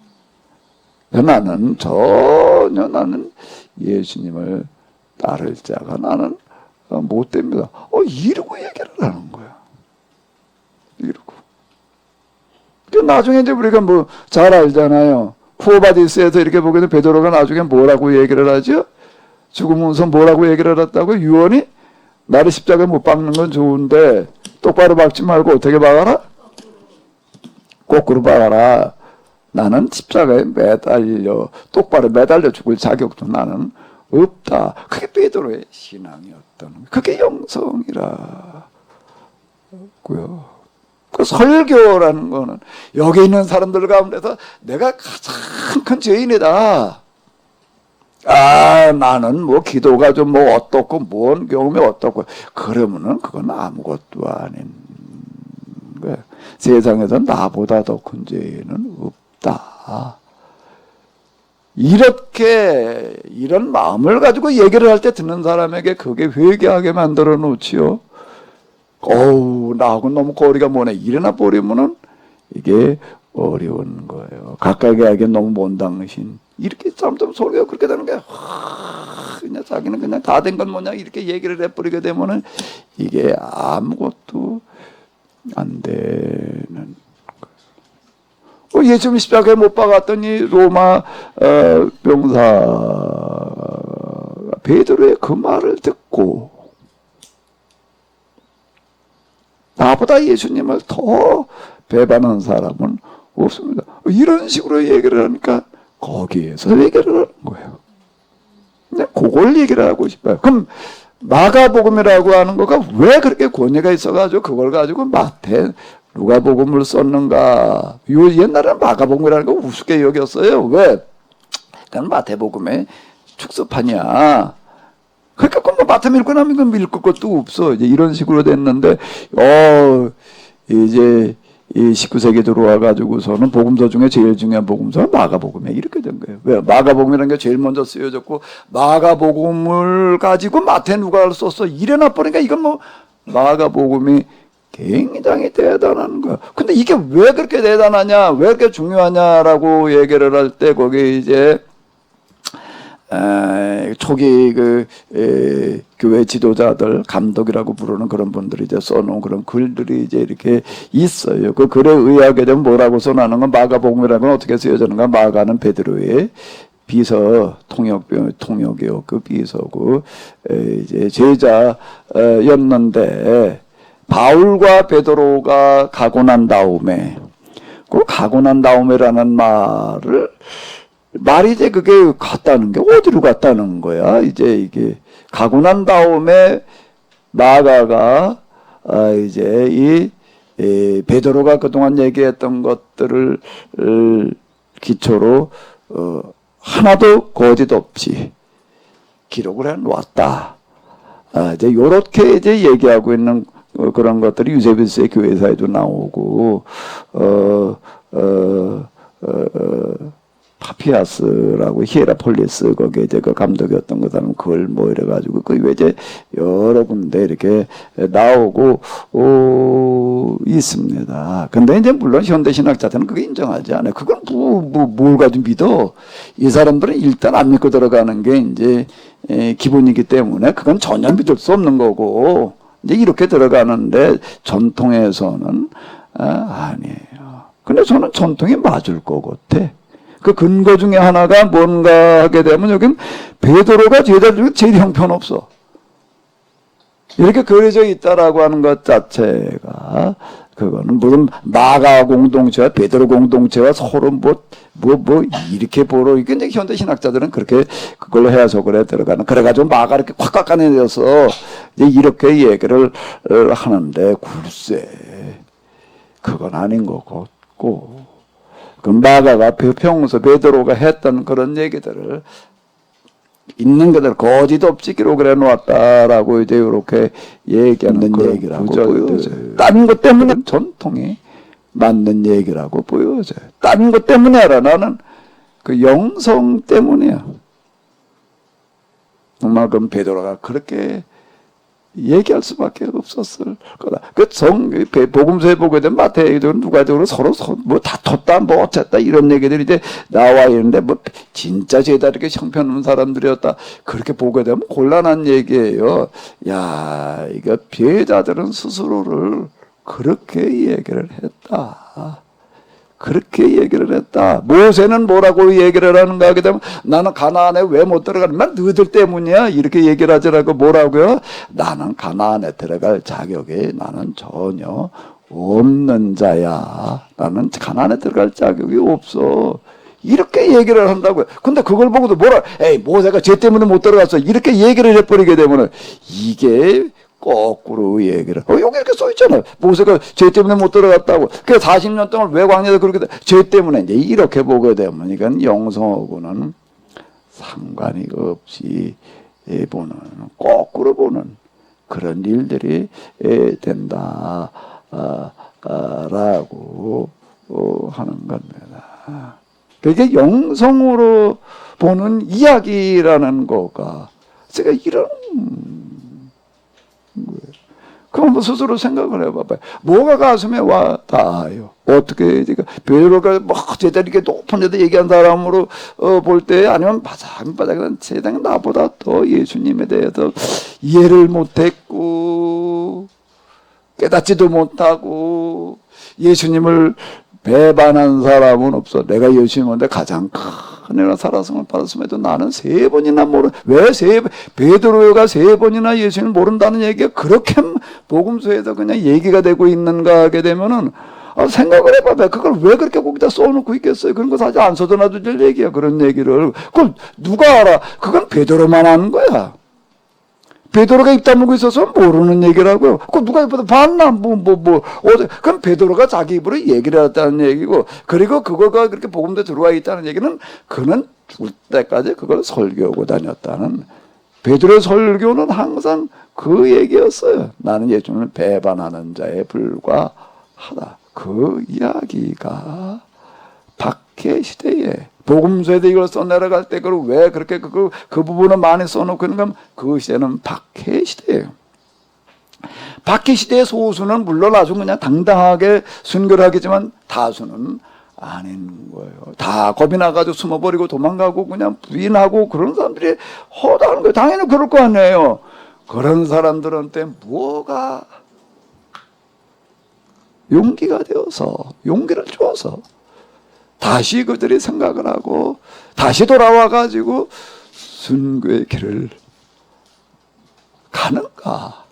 나는 전혀 예수님을 따를 자가 나는 못 됩니다. 이러고 얘기를 하는 거야. 이러고. 나중에 이제 우리가 잘 알잖아요. 쿠오바디스에서 이렇게 보게 되면 베드로가 나중에 뭐라고 얘기를 하죠? 죽으면서 뭐라고 얘기를 했다고? 유언이 나를 십자가에 못 박는 건 좋은데 똑바로 박지 말고 어떻게 박아라? 거꾸로 박아라. 나는 십자가에 똑바로 매달려 죽을 자격도 나는 없다. 그게 베드로의 신앙이었던, 그게 영성이라고요. 그 설교라는 거는 여기 있는 사람들 가운데서 내가 가장 큰 죄인이다. 나는 기도가 좀 어떻고 뭔 경험이 어떻고 그러면은 그건 아무것도 아닌 거야. 세상에서 나보다 더 큰 죄인은 없다. 이렇게 이런 마음을 가지고 얘기를 할 때 듣는 사람에게 그게 회개하게 만들어 놓지요. 나하고 너무 거리가 머네. 일어나 버리면은 이게 어려운 거예요. 각각에게 너무 먼 당신. 이렇게 점점 소리가 그렇게 되는 거야. 그냥 자기는 그냥 다 된 건 뭐냐 이렇게 얘기를 해버리게 되면은 이게 아무것도 안 되는 거예요. 예수님 십자가에 못 박았더니 로마 병사 베드로의 그 말을 듣고 나보다 예수님을 더 배반하는 사람은 없습니다. 이런 식으로 얘기를 하니까 거기에서 얘기를 하는 거예요. 그냥 그걸 얘기를 하고 싶어요. 그럼 마가복음이라고 하는 거가 왜 그렇게 권위가 있어가지고 그걸 가지고 마태, 누가복음을 썼는가? 옛날에는 마가복음이라는 거 우습게 여겼어요. 왜? 그건 마태복음의 축소판이야. 그러니까 뭐 마태 읽고 나면 이건 읽을 것도 없어. 이제 이런 식으로 됐는데, 이제 이 19세기 들어와가지고서는 복음서 중에 제일 중요한 복음서가 마가복음이야. 이렇게 된 거예요. 왜? 마가복음이라는 게 제일 먼저 쓰여졌고, 마가복음을 가지고 마태 누가를 썼어. 이래나 버리니까 이건 뭐, 마가복음이 굉장히 대단한 거야. 근데 이게 왜 그렇게 대단하냐, 왜 그렇게 중요하냐라고 얘기를 할 때, 거기 이제, 초기 교회 지도자들, 감독이라고 부르는 그런 분들이 이제 써놓은 그런 글들이 이제 이렇게 있어요. 그 글에 의하게 되면 뭐라고 써놓는 건 마가복음이라는 건 어떻게 쓰여졌는가? 마가는 베드로의 비서 통역이요. 그 비서고, 이제 제자였는데, 바울과 베드로가 가고 난 다음에, 그 가고 난 다음에라는 말이 이제 그게 갔다는 게 어디로 갔다는 거야? 이제 이게 가고 난 다음에 마가가 이제 이 베드로가 그동안 얘기했던 것들을 기초로 하나도 거짓 없이 기록을 해 놓았다. 이제 요렇게 이제 얘기하고 있는 그런 것들이 유세비스의 교회사에도 나오고 파피아스라고 히에라폴리스 거기에 이제 그 감독이었던 그 사람 그걸 뭐 이래가지고 그 외에 이제 여러 군데 이렇게 나오고 있습니다. 근데 이제 물론 현대 신학자들은 그게 인정하지 않아요. 그건 뭘 가지고 믿어? 이 사람들은 일단 안 믿고 들어가는 게 이제 기본이기 때문에 그건 전혀 믿을 수 없는 거고 이제 이렇게 들어가는데 전통에서는 아니에요. 근데 저는 전통이 맞을 것 같아. 그 근거 중에 하나가 뭔가 하게 되면 여긴 베드로가 제자들 중에 제일 형편없어. 이렇게 그려져 있다라고 하는 것 자체가 그거는 무슨 마가 공동체와 베드로 공동체와 서로 뭐 이렇게 보러 이게 이제 현대 신학자들은 그렇게 그걸로 해서 그래 들어가는 그래가지고 마가 이렇게 확 깎아내려서 이제 이렇게 얘기를 하는데 글쎄 그건 아닌 것 같고. 그 마가가 평소 베드로가 했던 그런 얘기들을 있는 그대로 거짓 없이 기록을 해놓았다라고 이제 이렇게 얘기하는 얘기라고 보여져요. 다른 것 때문에 전통이 맞는 얘기라고 보여져요. 다른 것 때문에 알아. 나는 그 영성 때문이야. 정말 그럼 베드로가 그렇게 얘기할 수밖에 없었을 거다. 복음서에 보게 되면 마태복음 누가복음 서로 뭐 다퉜다, 뭐 어쨌다 이런 얘기들이 이제 나와 있는데 뭐 진짜 죄다 이렇게 형편없는 사람들이었다 그렇게 보게 되면 곤란한 얘기예요. 야, 이거 피해자들은 스스로를 그렇게 얘기를 했다. 그렇게 얘기를 했다. 모세는 뭐라고 얘기를 하는가 하게 되면 나는 가나안에 왜 못 들어가는 너희들 때문이야 이렇게 얘기를 하더라고. 뭐라고요? 나는 가나안에 들어갈 자격이 나는 전혀 없는 자야. 나는 가나안에 들어갈 자격이 없어. 이렇게 얘기를 한다고요. 근데 그걸 보고도 에이 모세가 죄 때문에 못 들어갔어 이렇게 얘기를 해버리게 되면은 이게 거꾸로 얘기를. 여기 이렇게 써있잖아요. 모세가 죄 때문에 못 들어갔다고. 그래서 40년 동안 왜 광야에서 그렇게 돼? 죄 때문에 이제 이렇게 보게 되면 이건 영성하고는 상관이 없이 보는, 거꾸로 보는 그런 일들이 된다. 라고 하는 겁니다. 그게 영성으로 보는 이야기라는 거가 제가 이런 그럼 뭐 스스로 생각을 해봐봐요. 뭐가 가슴에 와 닿아요? 어떻게 베드로가 뭐 제자리 이렇게 높은 데서 얘기한 사람으로 볼 때 아니면 바삭바삭한 세상에 나보다 더 예수님에 대해서 이해를 못했고 깨닫지도 못하고 예수님을 배반한 사람은 없어. 내가 예수님한테 가장 큰 은혜나 살아성을 받았음에도 나는 3번이나 왜 베드로가 3번이나 예수님을 모른다는 얘기가 그렇게 복음서에서 그냥 얘기가 되고 있는가 하게 되면은 생각을 해봐봐. 그걸 왜 그렇게 거기다 써놓고 있겠어요? 그런 거 사실 안 써도나도 될 얘기야. 그런 얘기를. 그걸 누가 알아? 그건 베드로만 하는 거야. 베드로가 입 다물고 있어서 모르는 얘기라고요. 그 누가 입에서 봤나? 그럼 베드로가 자기 입으로 얘기를 했다는 얘기고, 그리고 그거가 그렇게 복음대에 들어와 있다는 얘기는 그는 죽을 때까지 그걸 설교하고 다녔다는. 베드로의 설교는 항상 그 얘기였어요. 나는 예수님을 배반하는 자에 불과하다. 그 이야기가 박해 시대에 복음서에도 이걸 써내려갈 때 그걸 왜 그렇게 그 부분을 많이 써놓고 있는 건 그 시대는 박해 시대예요. 박해 시대의 소수는 물론 아주 그냥 당당하게 순교를 하겠지만 다수는 아닌 거예요. 다 겁이 나가지고 숨어버리고 도망가고 그냥 부인하고 그런 사람들이 허다한 거예요. 당연히 그럴 거 아니에요. 그런 사람들한테 뭐가 용기가 되어서 용기를 줘서 다시 그들이 생각을 하고 다시 돌아와가지고 순교의 길을 가는가.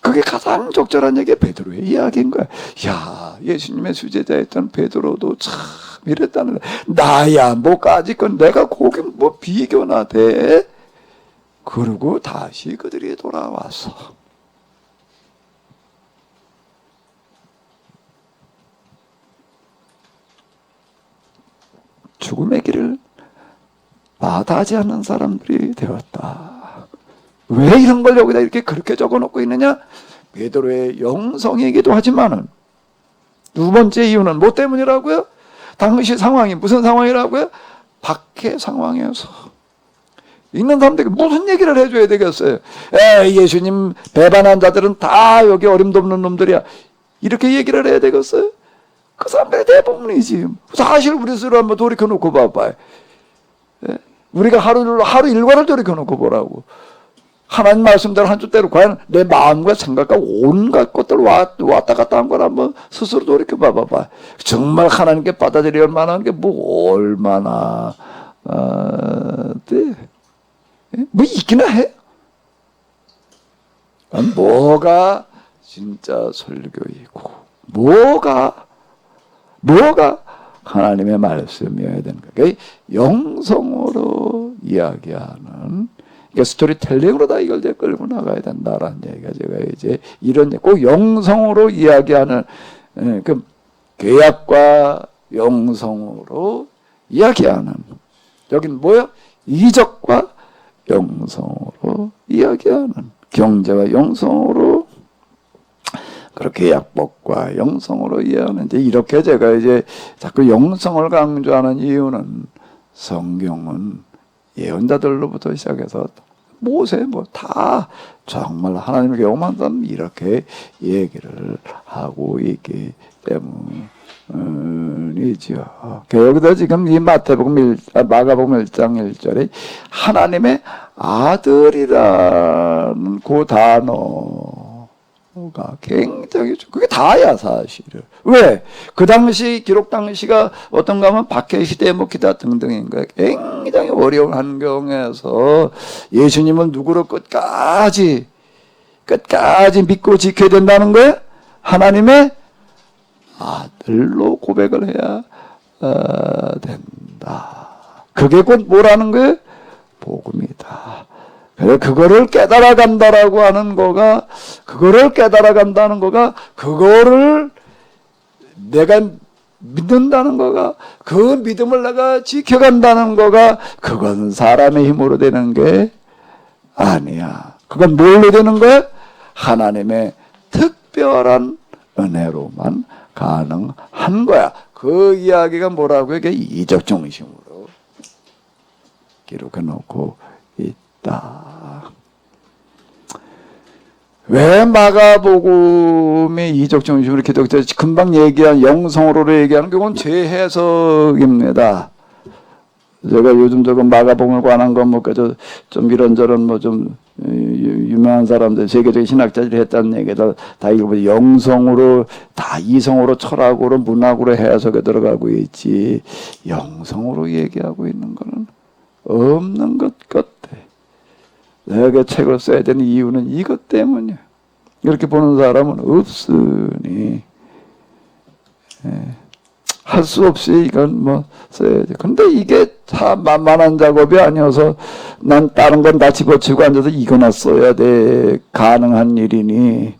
그게 가장 적절한 얘기가 베드로의 이야기인 거야. 야, 예수님의 수제자였던 베드로도 참 이랬다는 거야. 나야 뭐까지 건 내가 거기 뭐 비교나 돼. 그러고 다시 그들이 돌아와서 죽음의 길을 마다하지 않는 사람들이 되었다. 왜 이런 걸 여기다 이렇게 그렇게 적어놓고 있느냐? 베드로의 영성이기도 하지만은 두 번째 이유는 뭐 때문이라고요? 당시 상황이 무슨 상황이라고요? 박해 상황에서 있는 사람들에게 무슨 얘기를 해줘야 되겠어요? 예수님 배반한 자들은 다 여기 어림도 없는 놈들이야. 이렇게 얘기를 해야 되겠어요? 그 사람들의 대부분이지. 사실 우리 스스로 한번 돌이켜놓고 봐봐요. 우리가 하루 일과를 돌이켜놓고 보라고. 하나님 말씀대로 한 주대로 과연 내 마음과 생각과 온갖 것들 왔다 갔다 한 걸 한번 스스로 돌이켜 봐봐. 정말 하나님께 받아들일 만한 게 뭐 얼마나 뭐 있기나 해? 뭐가 진짜 설교이고 뭐가 하나님의 말씀이어야 되는 거예요. 영성으로 이야기하는 스토리텔링으로 다 이걸 이제 끌고 나가야 된다라는 얘기가 제가 이제 이런 꼭 영성으로 이야기하는 그 계약과 영성으로 이야기하는 여긴 뭐야? 이적과 영성으로 이야기하는 경제와 영성으로 그렇게 약법과 영성으로 이해하는 이제 이렇게 제가 이제 자꾸 영성을 강조하는 이유는 성경은 예언자들로부터 시작해서 모세 뭐 다 정말 하나님의 경험한 사람 이렇게 얘기를 하고 있기 때문이죠. 여기다 지금 이 마가복음 1장 1절에 하나님의 아들이라는 그 단어가 굉장히 그게 다야 사실은. 왜? 그 당시 기록 당시가 어떤가 하면 박해 시대 뭐 기타 등등인 거야. 굉장히 어려운 환경에서 예수님은 누구로 끝까지 믿고 지켜야 된다는 거야? 하나님의 아들로 고백을 해야 된다. 그게 곧 뭐라는 거예요? 복음이다. 그래, 그거를 깨달아간다라고 하는 거가, 그거를 내가 믿는다는 거가, 그 믿음을 내가 지켜간다는 거가, 그건 사람의 힘으로 되는 게 아니야. 그건 뭘로 되는 거야? 하나님의 특별한 은혜로만 가능한 거야. 그 이야기가 뭐라고 이게 이적 중심으로 기록해 놓고 있다. 왜 마가복음의 이적 중심으로 기독교 금방 얘기한 영성으로 얘기하는 그건 제 해석입니다. 제가 요즘 저거 마가복음에 관한 좀 이런저런 좀 유명한 사람들 세계적인 신학자들이 했다는 얘기다 다 읽어보면 영성으로 다 이성으로 철학으로 문학으로 해석에 들어가고 있지 영성으로 얘기하고 있는 거는 없는 것 같아. 내가 책을 써야 되는 이유는 이것 때문이야. 이렇게 보는 사람은 없으니 할 수 없이 이건 뭐 써야지. 근데 이게 참 만만한 작업이 아니어서 난 다른 건 다 집어치우고 앉아서 이거나 써야 돼. 가능한 일이니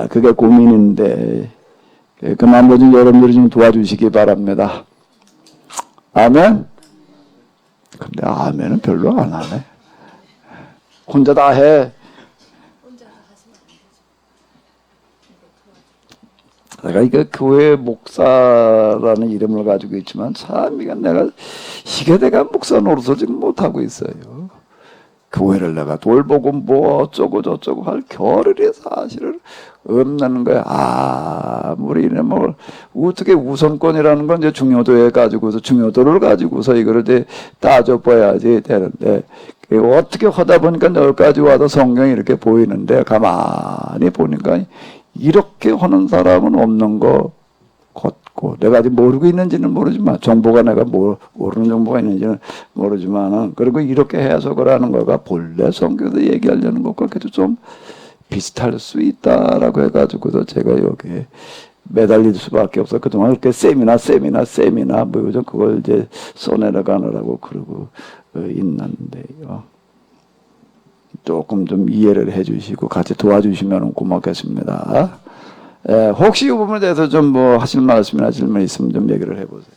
그게 고민인데 그 나머지 여러분들이 좀 도와주시기 바랍니다. 아멘? 근데 아멘은 별로 안 하네. 혼자 다 해. 내가 이거 교회 목사라는 이름을 가지고 있지만 참 이건 내가 목사 노릇을 지금 못하고 있어요. 교회를 내가 돌보고 뭐 어쩌고 저쩌고 할 겨를이 사실은 없는 거야. 아무리 뭐 어떻게 우선권이라는 건 이제 중요도에 가지고서 중요도를 가지고서 이거를 이제 따져봐야지 되는데 어떻게 하다 보니까 여기까지 와서 성경이 이렇게 보이는데 가만히 보니까 이렇게 하는 사람은 없는 거 같고 내가 아직 모르고 있는지는 모르지만 정보가 내가 모르는 정보가 있는지는 모르지만은 그리고 이렇게 해석을 하는 거가 본래 성경에서 얘기하려는 것과 좀 비슷할 수 있다라고 해가지고서 제가 여기에 매달릴 수밖에 없어. 그동안 이렇게 세미나 뭐 요즘 그걸 이제 써내려가느라고 그러고 있는데요. 조금 좀 이해를 해주시고 같이 도와주시면 고맙겠습니다. 혹시 이 부분에 대해서 좀 뭐 하실 말씀이나 질문 있으면 좀 얘기를 해보세요.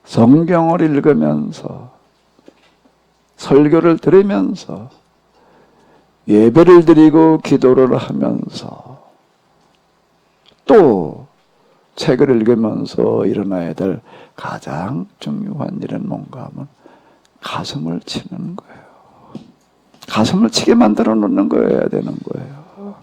성경을 읽으면서 설교를 들으면서 예배를 드리고 기도를 하면서 또 책을 읽으면서 일어나야 될 가장 중요한 일은 뭔가 하면 가슴을 치는 거예요. 가슴을 치게 만들어 놓는 거여야 되는 거예요.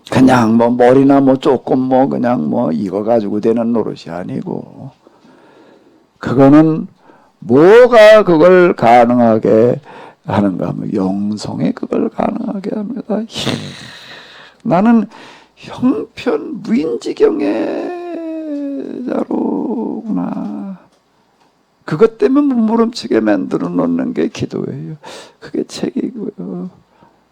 그냥 뭐 머리나 뭐 조금 뭐 그냥 뭐 이거 가지고 되는 노릇이 아니고 그거는 뭐가 그걸 가능하게 하는가 하면 영성이 그걸 가능하게 합니다. 나는 형편 무인지경의 자로구나. 그것 때문에 몸부림치게 만들어 놓는 게 기도예요. 그게 책이고요.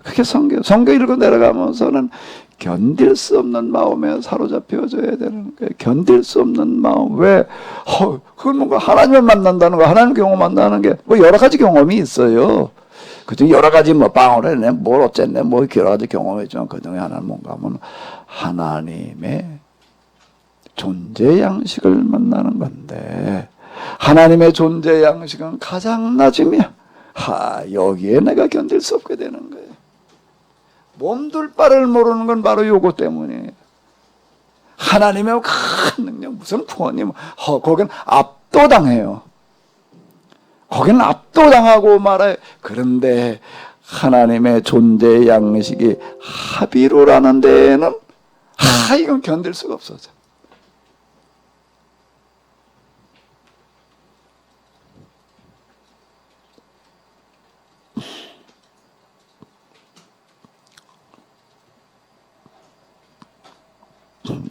그게 성경 읽고 내려가면서는 견딜 수 없는 마음에 사로잡혀져야 되는 거예요. 견딜 수 없는 마음. 왜? 그건 뭔가 하나님을 만난다는 거, 하나님 경험한다는 게 뭐 여러 가지 경험이 있어요. 그중 여러 가지 뭐 빵을 했네, 뭘 어쨌네, 뭐 여러 가지 경험했지만 그 중에 하나는 뭔가 하면 하나님의 존재 양식을 만나는 건데 하나님의 존재 양식은 가장 낮으면 여기에 내가 견딜 수 없게 되는 거예요. 몸둘 바를 모르는 건 바로 요거 때문이에요. 하나님의 큰 능력, 무슨 부모님, 거긴 압도당해요. 거기는 압도당하고 말아요. 그런데 하나님의 존재 양식이 합의로라는 데에는 이건 견딜 수가 없어져.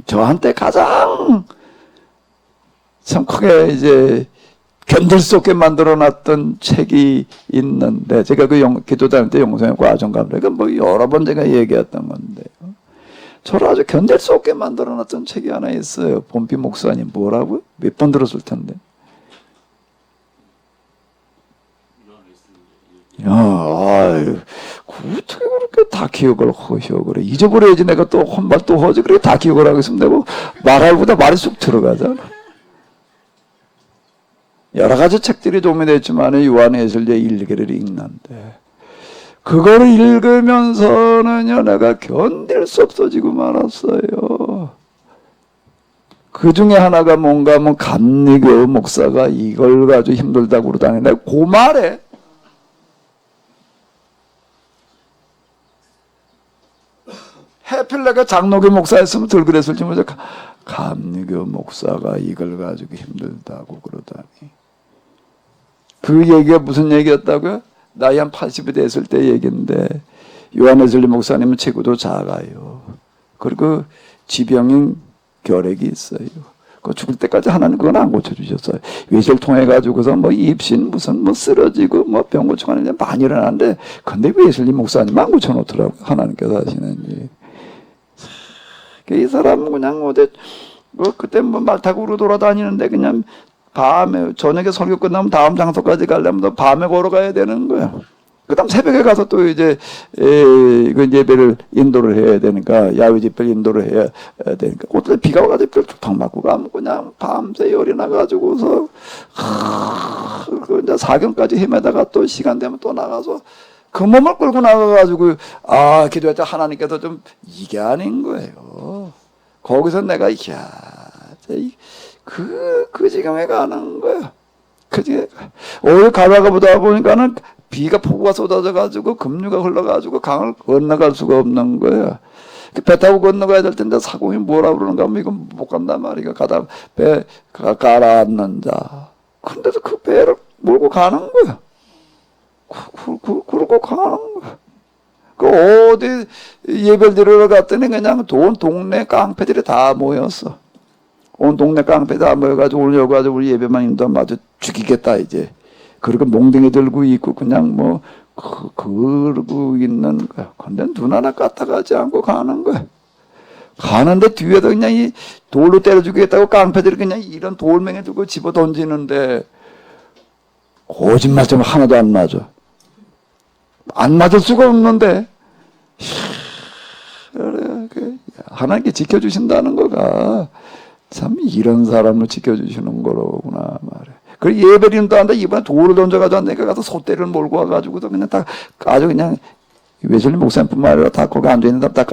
저한테 가장 참 크게 이제 견딜 수 없게 만들어놨던 책이 있는데 제가 그 기도 다닐 때 영성의 과정감래 뭐 여러 번 제가 얘기했던 건데요. 저를 아주 견딜 수 없게 만들어놨던 책이 하나 있어요. 본피 목사님 뭐라고요? 몇 번 들었을 텐데. 어떻게 그렇게 다 기억을 하셔 그래. 잊어버려야지 내가 또 혼발 또 하지 그래. 다 기억을 하고 있으면 내가 말할보다 말이 쑥 들어가잖아. 여러 가지 책들이 도움이 됐지만 요한의 예술제 일기를 읽는데 그거를 읽으면서는요, 내가 견딜 수 없어지고 말았어요. 그 중에 하나가 뭔가 하면 감리교 목사가 이걸 가지고 힘들다고 그러다니. 내가 그 말에 해필 내가 장로교 목사였으면 덜 그랬을지 모르죠. 감리교 목사가 이걸 가지고 힘들다고 그러다니. 그 얘기가 무슨 얘기였다고요? 나이 한 80이 됐을 때 얘기인데 요한웨슬리 목사님은 체구도 작아요. 그리고 지병인 결핵이 있어요. 그 죽을 때까지 하나님 그건 안 고쳐주셨어요. 외실 통해 가지고서 뭐 입신 무슨 뭐 쓰러지고 뭐 병 고쳐가는 일 많이 일어나는데 근데 웨슬리 목사님 안 고쳐놓더라고요. 하나님께서 하시는 일. 이 사람은 그냥 어디 뭐 그때 뭐 말 타고 돌아다니는데 그냥 밤에 저녁에 설교 끝나면 다음 장소까지 가려면 밤에 걸어가야 되는 거야. 그다음 새벽에 가서 또 이제 그 예배를 인도를 해야 되니까 야외 집회를 인도를 해야 되니까 어떨 때 비가 와가지고 툭 맞고 가면 그냥 밤새 열이 나가지고서 그 이제 사경까지 헤매다가 또 시간 되면 또 나가서 그 몸을 끌고 나가가지고 기도할 때 하나님께서 좀 이게 아닌 거예요. 거기서 내가 그 지경에 가는 거야. 그지? 오늘 가다가 보다 보니까는 비가 폭우가 쏟아져가지고 급류가 흘러가지고 강을 건너갈 수가 없는 거야. 배 타고 건너가야 될 텐데 사공이 뭐라 그러는가 하면 이건 못 간단 말이야. 가다 배 가라앉는 자. 근데도 그 배를 몰고 가는 거야. 그러고 가는 거야. 그 어디 예배를 드리러 갔더니 그냥 동네 깡패들이 다 모였어. 온 동네 깡패 다 모여가지고 오늘 여기 와서 우리 예배만 인도하면 아주 죽이겠다 이제. 그리고 몽둥이 들고 있고 그냥 뭐 그러고 있는 거야. 근데 눈 하나 까딱하지 않고 가는 거야. 가는데 뒤에도 그냥 이 돌로 때려 죽이겠다고 깡패들이 그냥 이런 돌멩이 들고 집어 던지는데 거짓말처럼 하나도 안 맞아. 안 맞을 수가 없는데 하나님께 지켜주신다는 거가 참 이런 사람을 지켜주시는 거로구나 말이야. 그리고 예배를 인도한다 이번에 돌을 던져가지고 한다니까 가서 소떼를 몰고 와가지고도 그냥 다 아주 그냥 웨슬리 목사님뿐만 아니라 다 거기 앉아있는 사람 다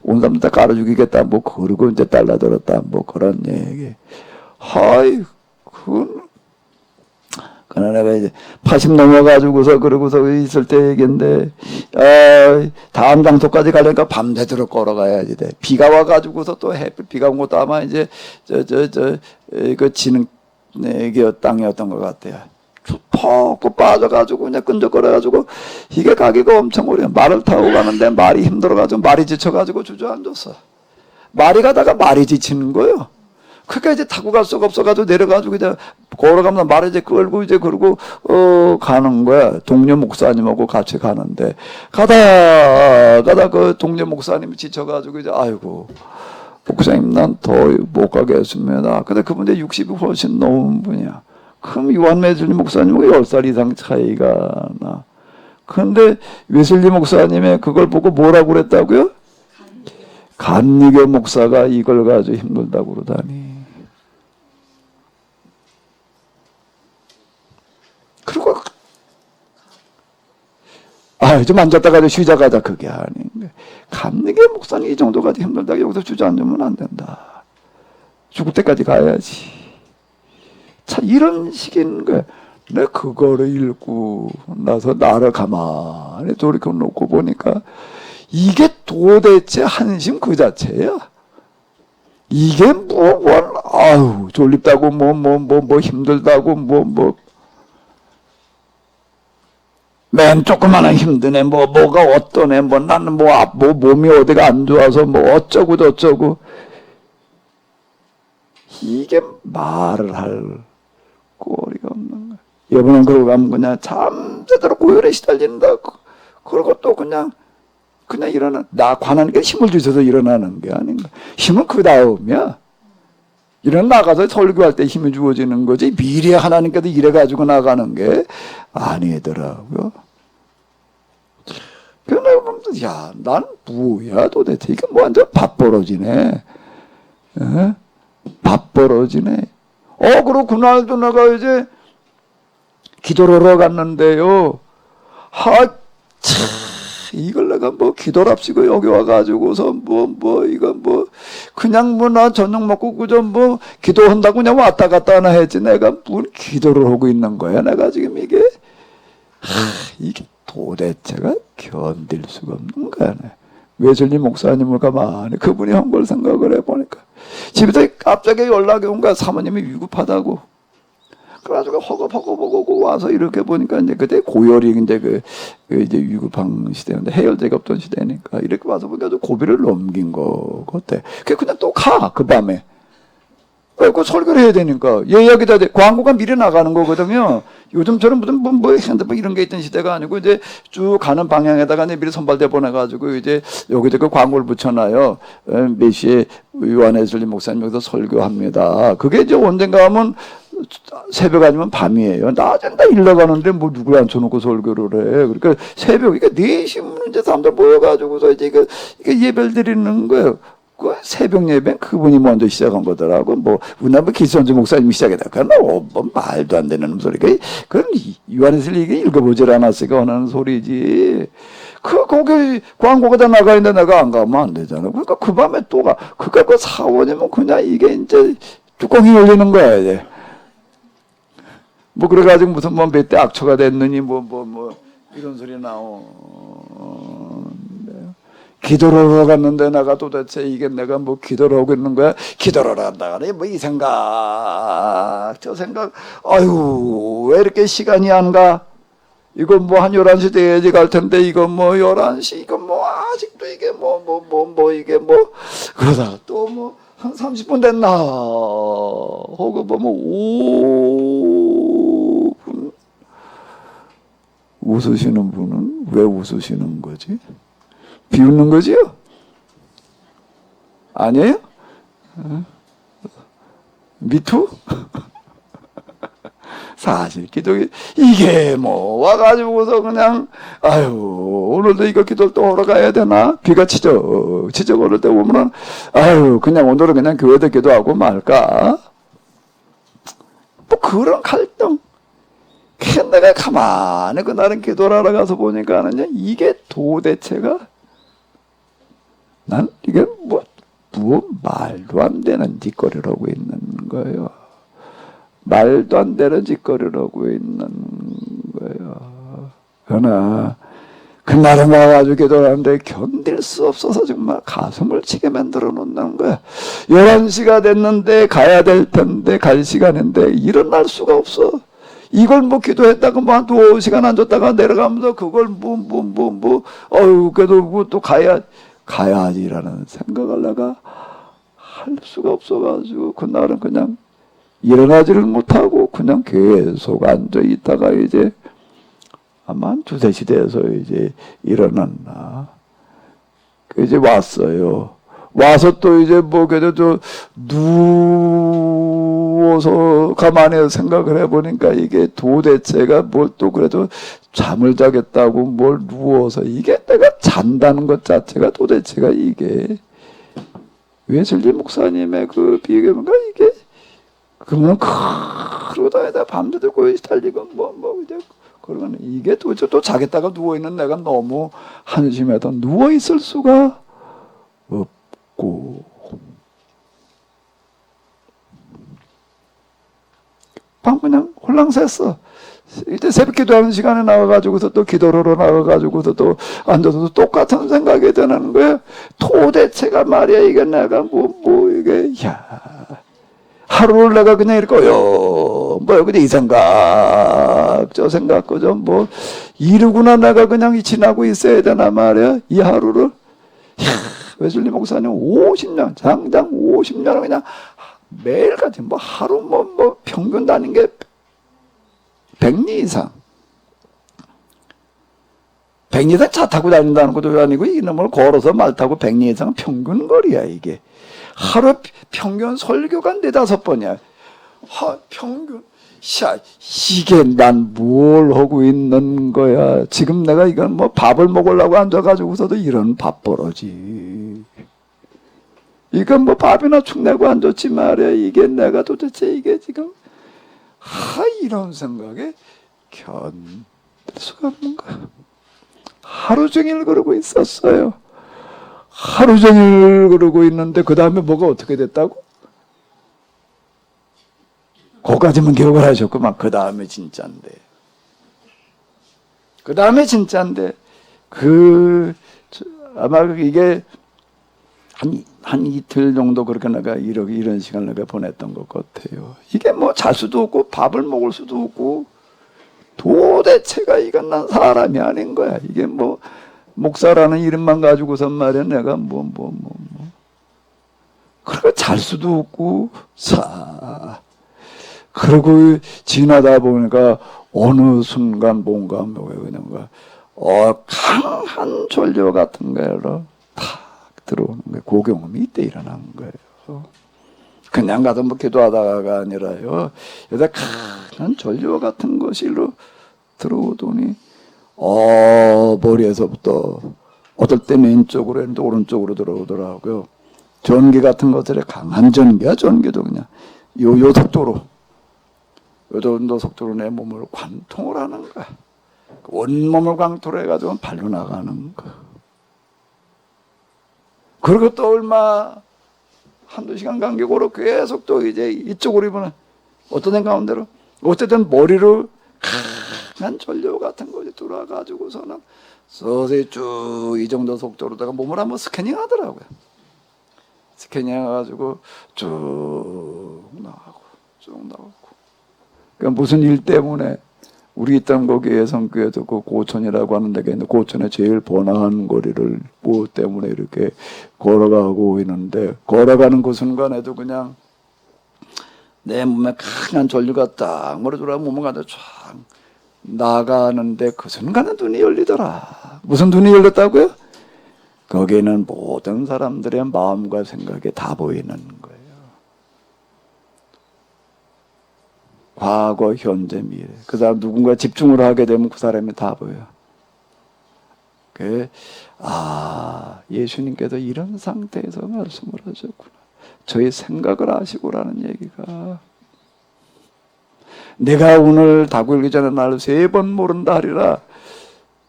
온 사람들 다 깔아 죽이겠다 뭐 그러고 이제 달라들었다 뭐 그런 얘기. 하이 그날 내가 이제 80 넘어가지고서 그러고서 있을 때 얘기인데 다음 장소까지 가려니까 밤새도록 걸어가야지 돼. 비가 와가지고서 또 햇빛 비가 온 것도 아마 이제 그 지는 땅이었던 것 같아요. 푹 빠져가지고 그냥 끈적거려가지고 이게 가기가 엄청 오래. 말을 타고 가는데 말이 힘들어가지고 말이 지쳐가지고 주저앉았어. 말이 가다가 말이 지치는 거예요. 그러니까 이제 타고 갈 수가 없어가지고 내려가지고 이제 걸어가면서 말을 이제 끌고 이제 그러고 가는 거야. 동료 목사님하고 같이 가는데 가다 그 동료 목사님이 지쳐가지고 이제 아이고 목사님 난 더 못 가겠습니다. 근데 그분이 60이 훨씬 넘은 분이야. 그럼 요한 웨슬리 목사님하고 10살 이상 차이가 나. 근데 웨슬리 목사님의 그걸 보고 뭐라고 그랬다고요? 감리교 목사가 이걸 가지고 힘들다고 그러다니. 그리고 좀 앉았다가 쉬자 가자 그게 아닌데 감리교 목사님 이 정도까지 힘들다고 여기서 주저앉으면 안 된다. 죽을 때까지 가야지. 참 이런 식인 거야. 내가 그거를 읽고 나서 나를 가만히 돌이켜 놓고 보니까 이게 도대체 한심 그 자체야. 이게 졸립다고 뭐 힘들다고 맨 조그마한 힘드네 뭐가 어떠네 나는 몸이 어디가 안 좋아서 어쩌고 저쩌고 이게 말을 할 꼴이가 없는 거야. 여러분은 그러고 가면 그냥 잠새도록 고열에 시달린다. 그리고 또 그냥 나 관하니까 힘을 주셔서 일어나는 게 아닌가. 힘은 그 다음이야. 나가서 설교할 때 힘이 주어지는 거지. 미리 하나님께서 이래가지고 나가는 게 아니더라고요. 그래서 내가 보면서 난 뭐야 도대체. 이게 완전 밥벌어지네. 밥벌어지네. 그리고 그날도 내가 이제 기도를 하러 갔는데요. 참 이걸 내가 뭐 기도랍시고 여기 와가지고서 이거 그냥 나 저녁 먹고 그저 기도한다고 그냥 왔다 갔다 하나 했지 내가 뭘 기도를 하고 있는 거야 내가 지금 이게 이게 도대체가 견딜 수가 없는 거야. 외슬리 목사님을 가만히 그분이 한 걸 생각을 해보니까 집에서 갑자기 연락이 온 거야. 사모님이 위급하다고. 그래가지고 허겁허겁 와서 이렇게 보니까 이제 그때 고열이 이제 이제 위급한 시대인데 해열제가 없던 시대니까 이렇게 와서 보니까 고비를 넘긴 거 같아. 그냥 또 가 그 밤에. 그 설교를 해야 되니까 예약이다 돼. 광고가 미리 나가는 거거든요. 요즘처럼 무슨 핸드폰 이런 게 있던 시대가 아니고 이제 쭉 가는 방향에다가 이제 미리 선발대 보내가지고 이제 여기다 광고를 붙여놔요. 몇 시에 요한예슬리 목사님 여기서 설교합니다. 그게 이제 언젠가 하면 새벽 아니면 밤이에요. 낮엔 다 일러가는데 누구를 앉혀놓고 설교를 해. 그러니까 새벽, 그러니까 4시면 이제 사람들 모여가지고서 이제 이게 예배를 드리는 거예요. 그 새벽 예배는 그분이 먼저 시작한 거더라고. 우리나라 기선주 목사님이 시작했다. 그건 말도 안 되는 소리가. 그건 요한예슬리 이게 읽어보질 않았으니까 하는 소리지. 거기 광고가 다 나가 있는데 내가 안 가면 안 되잖아. 그러니까 그 밤에 또 가. 그러니까 그 사원이면 그냥 이게 이제 뚜껑이 열리는 거야, 이제. 그래가지고 무슨 몇 대 악처가 됐느니 이런 소리 기도를 하러 갔는데 내가 도대체 이게 내가 기도를 하고 있는 거야? 기도를 한다가니 이 생각 저 생각 아유 왜 이렇게 시간이 안 가? 이거 한 11시 돼야지 갈 텐데 이거 11시 이거 아직도 이게 이게 그러다가 또 한 30분 됐나 하고 보면 5분 웃으시는 분은 왜 웃으시는 거지? 비웃는 거지요? 아니에요? 미투? 사실 기도 이게 와가지고서 그냥 아유 오늘도 이거 기도를 또 하러 가야 되나? 비가 치적 오를 때 보면은 아유 그냥 오늘은 그냥 교회도 기도하고 말까? 그런 갈등. 내가 가만히 그날은 기도를 하러 가서 보니까는 이게 도대체가 난 이게 말도 안 되는 짓거리를 하고 있는 거예요. 말도 안 되는 짓거리를 하고 있는 거예요. 그러나 그날은 와가지고 기도를 하는데 견딜 수 없어서 정말 가슴을 치게 만들어 놓는 거야. 11시가 됐는데 가야 될 텐데 갈 시간인데 일어날 수가 없어. 이걸 기도했다가 한 2시간 앉았다가 내려가면서 그걸 그래도 또 가야지라는 생각을 내가 할 수가 없어가지고 그날은 그냥 일어나지를 못하고 그냥 계속 앉아 있다가 이제 아마 한 2-3시 돼서 이제 일어났나. 이제 왔어요. 와서 또 이제 그래도 누워서 가만히 생각을 해보니까 이게 도대체가 또 그래도 잠을 자겠다고 누워서 이게 내가 잔다는 것 자체가 도대체가 이게 외슬리 목사님의 그 비교가 이게 그러면 그러고 다니다 밤새도 거의 달리고 이제 그러면 이게 도대체 또 자겠다가 누워있는 내가 너무 한심해서 누워있을 수가 없고 밤 그냥 홀랑샜어. 이제 새벽 기도하는 시간에 나가가지고서 또 기도를 하러 나가가지고서 또 앉아서 똑같은 생각이 드는 거야. 도대체가 말이야 이게 내가 이게 하루를 내가 그냥 이렇게 그냥 이 생각 저 생각 그저 이러구나 내가 그냥 지나고 있어야 되나 말이야 이 하루를. 외슬리 목사님 50년 장장 50년을 그냥 매일같이 하루 평균 다닌 게 100리 이상. 100리 이상 차 타고 다닌다는 것도 아니고 이놈을 걸어서 말 타고 100리 이상 평균 거리야 이게. 하루 평균 설교가 4-5번이야. 평균. 이게 난 뭘 하고 있는 거야. 지금 내가 이건 밥을 먹으려고 앉아가지고서도 이런 밥벌어지. 이건 밥이나 축 내고 앉았지 말이야. 이게 내가 도대체 이게 지금 이런 생각에 견딜 수가 없는 거야. 하루 종일 그러고 있었어요. 하루 종일 그러고 있는데 그 다음에 뭐가 어떻게 됐다고? 거기까지만 기억을 하셨구만. 그 다음에 진짜인데. 그 다음에 진짜인데. 아마 이게 한 이틀 정도 그렇게 내가 이런 시간을 내가 보냈던 것 같아요. 이게 뭐 잘 수도 없고 밥을 먹을 수도 없고 도대체가 이건 난 사람이 아닌 거야. 이게 뭐 목사라는 이름만 가지고선 말이야 내가 그리고 잘 수도 없고 그리고 지나다 보니까 어느 순간 뭔가 뭐가 강한 졸려 같은 거로 탁 들어오는 거예요. 그 경험이 이때 일어난 거예요. 그냥 가서 뭐 기도하다가 아니라요. 여기다 강한 졸려 같은 것이 들어오더니 머리에서부터 어떨 때는 왼쪽으로 했는데 오른쪽으로 들어오더라고요. 전기 같은 것들에 강한 전기도 그냥 요 속도로 요 정도 속도로 내 몸을 관통을 하는 거야. 온몸을 관통을 해가지고 발로 나가는 거. 그리고 또 한두 시간 간격으로 계속 또 이제 이쪽으로 이번에 어떤 가운데로 어쨌든 머리로 강한 전류 같은 것이 들어와가지고서는 서서히 쭉 이 정도 속도로다가 몸을 한번 스캐닝 하더라고요. 스캐닝 해가지고 쭉 나가고. 그러니까 무슨 일 때문에 우리 있던 거기에 성교에도 그 고천이라고 하는 데가 있는데 고천에 제일 번화한 거리를 뭐 때문에 이렇게 걸어가고 있는데 걸어가는 그 순간에도 그냥 내 몸에 강한 전류가 딱 머리 돌아 몸을 가다 쫙 나가는데 그 순간에 눈이 열리더라. 무슨 눈이 열렸다고요? 거기에는 모든 사람들의 마음과 생각이 다 보이는 거예요. 과거, 현재, 미래. 그 사람 누군가 집중을 하게 되면 그 사람이 다 보여. 예수님께서 이런 상태에서 말씀을 하셨구나. 저의 생각을 아시고라는 얘기가. 내가 오늘 다구일기 전에 나를 3번 모른다 하리라.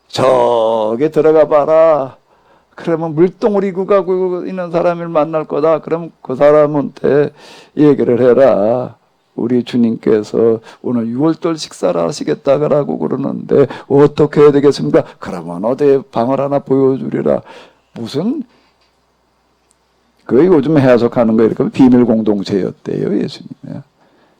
저기 들어가 봐라. 그러면 물동을 이고 가고 있는 사람을 만날 거다. 그럼 그 사람한테 얘기를 해라. 우리 주님께서 오늘 6월절 식사를 하시겠다고 그러는데 어떻게 해야 되겠습니까? 그러면 어디 방을 하나 보여주리라. 무슨 그 요즘 해석하는 거 이렇게 비밀 공동체였대요, 예수님이.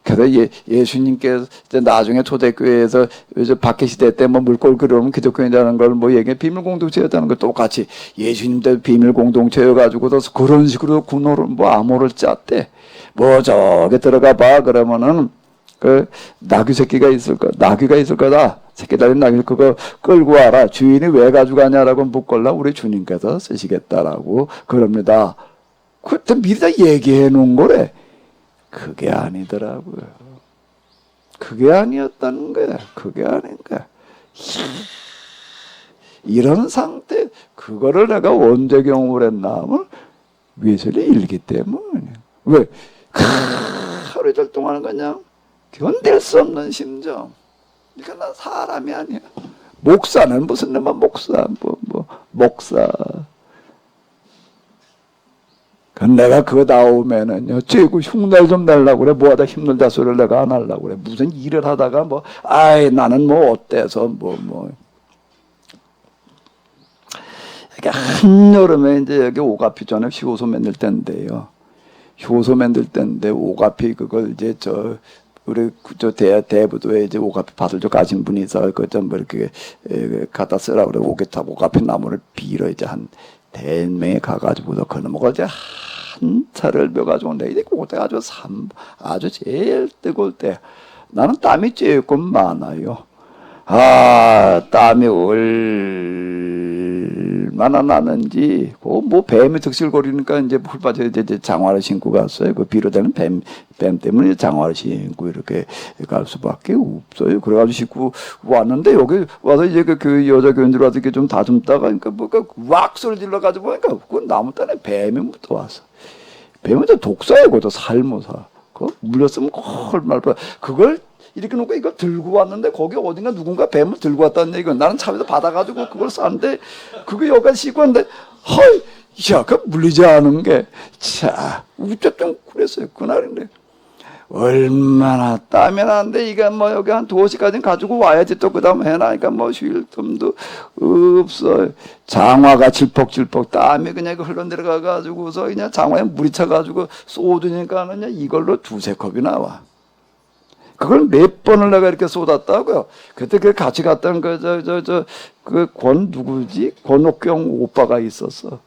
그래서 예수님께서 나중에 초대교회에서 이제 박해 시대 때 뭐 물골 그러면 기독교인이라는 걸 뭐 얘기해 비밀 공동체였다는 거 똑같이 예수님도 비밀 공동체여가지고도 그런 식으로 군호를 뭐 암호를 짰대. 뭐 저기 들어가 봐 그러면은 그 나귀 새끼가 있을 거다. 새끼 달린 나귀 그거 끌고 와라. 주인이 왜 가져가냐라고 묻걸라 우리 주님께서 쓰시겠다라고 그럽니다. 그때 미리 다 얘기해 놓은 거래. 그게 아니더라고요. 그게 아니었다는 거야. 그게 아닌 거야. 이런 상태 그거를 내가 언제 경험을 했나 하면 위에서를 일기 때문에. 왜? 하루 이틀 동안 그냥 견딜 수 없는 심정. 그러니까 난 사람이 아니야. 목사는 무슨 내만 목사 목사. 내가 그거 나오면은요, 쟤고 흉내 좀 내려고 그래. 뭐하다 힘들다 소리를 내가 안 하려고 그래. 무슨 일을 하다가 나는 뭐 어때서 이게 한여름에 이제 여기 오가피 전에 효소 만들 때인데요. 효소 만들 때인데 오가피 그걸 이제 우리 대부도에 이제 오가피 밭을 좀 가진 분이 있어. 그좀 이렇게 갖다 쓰라 그래. 오가피 나무를 빌어 이제 한 대명에 가가지고도 그놈을 이제 한 차를 벼가지고 내일 그때 아주 제일 뜨거울 때 나는 땀이 조금 많아요. 땀이 얼마나 나는지 뭐 뱀이 득실거리니까 이제 풀 빠져 이제 장화를 신고 갔어요. 그 비료되는 뱀 때문에 장화를 신고 이렇게 갈 수밖에 없어요. 그래가지고 신고 왔는데 여기 와서 이제 그 여자 교인들 와서 이렇게 좀 다듬다가 그러니까 왁 소리 질러가지고 보니까 그 나무 단에 뱀이 묻어왔어. 뱀은 독사예요. 그것도 살모사. 그거 물렸으면 얼마나 그걸 이렇게 놓고 이걸 들고 왔는데 거기 어딘가 누군가 뱀을 들고 왔다는 얘기가 나는 차에서 받아가지고 그걸 쌌는데 그거 여기까지 싣고 왔는데 헐, 야, 그 물리지 않은 게 자, 우쩍 그랬어요. 그날인데 얼마나 땀이 나는데 이게 뭐 여기 한 2시까지는 가지고 와야지 또 그 다음 해나니까 뭐 쉴 틈도 없어. 장화가 질퍽질퍽 땀이 그냥 흘러내려가 가지고서 그냥 장화에 물이 차가지고 쏟으니까는 이걸로 2-3컵이 나와. 그걸 몇 번을 내가 이렇게 쏟았다고요. 그때 그 같이 갔던 권 누구지? 권옥경 오빠가 있었어.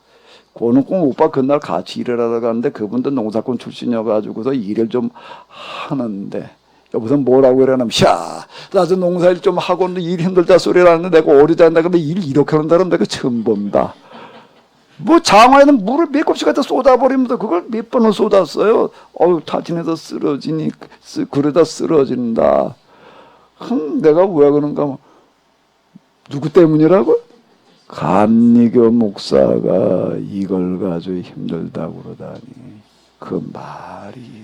권옥경 오빠 그날 같이 일을 하러 가는데 그분도 농사꾼 출신이어가지고서 일을 좀 하는데 여기서 뭐라고 이러냐면 샤 나도 농사일 좀 하고 일 힘들다 소리를 하는데 내가 어리다 한다 근데 일 이렇게 하는 사람 내가 처음 본다. 뭐 장화에는 물을 몇 컵씩 갖다 쏟아버리면 그걸 몇 번을 쏟았어요. 타진해서 쓰러지니 그러다 쓰러진다. 내가 왜 그런가 뭐. 누구 때문이라고? 감리교 목사가 이걸 가지고 힘들다고 그러다니 그 말이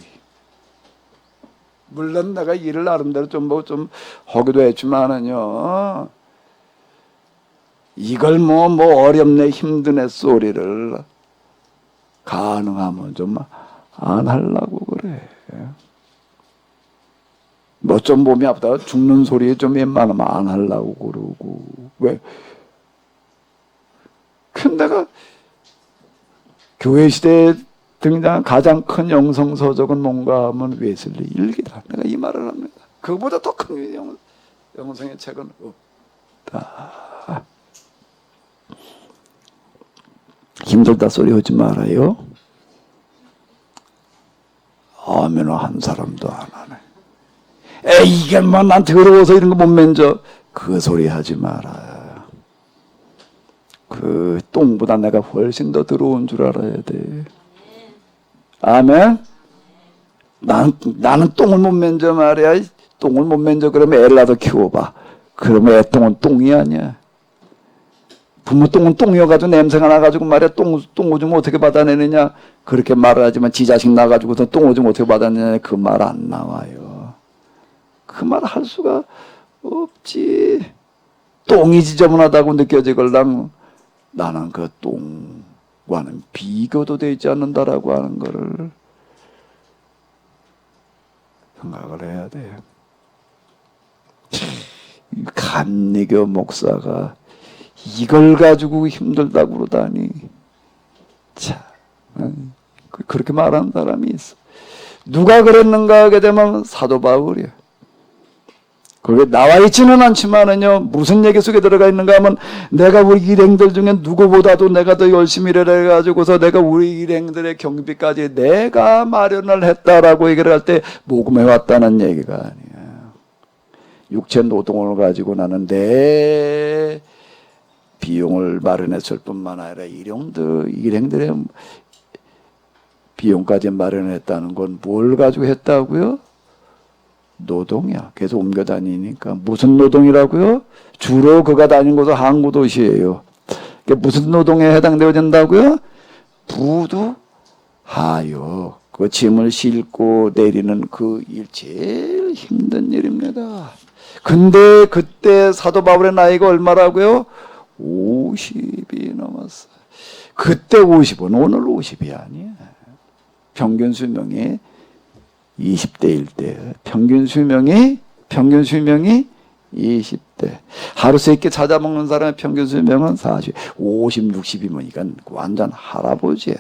물론 내가 일을 나름대로 좀 하기도 했지만은요 이걸 뭐 어렵네 힘드네 소리를 가능하면 좀 안 하려고 그래. 뭐 좀 몸이 아프다가 죽는 소리에 좀 웬만하면 안 하려고 그러고 왜? 근데 내가 교회 시대에 등장한 가장 큰 영성서적은 뭔가 하면 웨슬리 일기다. 내가 이 말을 합니다. 그거보다 더 큰 영성의 책은 없다. 힘들다 소리 하지 말아요. 아멘 한 사람도 안 하네. 이게 뭐 난 더러워서 이런 거 못 만져. 그 소리 하지 마라. 그 똥보다 내가 훨씬 더 더러운 줄 알아야 돼. 아멘. 나는 똥을 못 만져 말이야. 똥을 못 만져 그러면 애를 낳아서 키워봐. 그러면 애 똥은 똥이 아니야. 부모 똥은 똥이어가지고 냄새가 나가지고 말이야. 똥 오줌 어떻게 받아내느냐. 그렇게 말을 하지만 지 자식 나가지고서 똥 오줌 어떻게 받아내느냐. 그 말 안 나와요. 그 말 할 수가 없지. 똥이 지저분하다고 느껴지걸랑 나는 그 똥과는 비교도 되지 않는다라고 하는 거를 생각을 해야 돼. 감리교 목사가 이걸 가지고 힘들다고 그러다니. 참, 그렇게 말하는 사람이 있어. 누가 그랬는가 하게 되면 사도 바울이야. 그게 나와 있지는 않지만은요, 무슨 얘기 속에 들어가 있는가 하면, 내가 우리 일행들 중에 누구보다도 내가 더 열심히 일해가지고서 내가 우리 일행들의 경비까지 내가 마련을 했다라고 얘기를 할 때 모금해왔다는 얘기가 아니야. 육체 노동을 가지고 나는 내 비용을 마련했을 뿐만 아니라 일행들의 비용까지 마련했다는 건 뭘 가지고 했다고요? 노동이야. 계속 옮겨 다니니까. 무슨 노동이라고요? 주로 그가 다닌 곳은 항구 도시예요. 무슨 노동에 해당되어 된다고요? 부두하요. 그 짐을 싣고 내리는 그 일 제일 힘든 일입니다. 근데 그때 사도 바울의 나이가 얼마라고요? 50이 넘었어요. 그때 50은 오늘 50이 아니야. 평균 수명이 20대일 때 평균 수명이 20대. 하루 세 끼 찾아먹는 사람의 평균 수명은 40, 50, 60이면 이건 완전 할아버지야.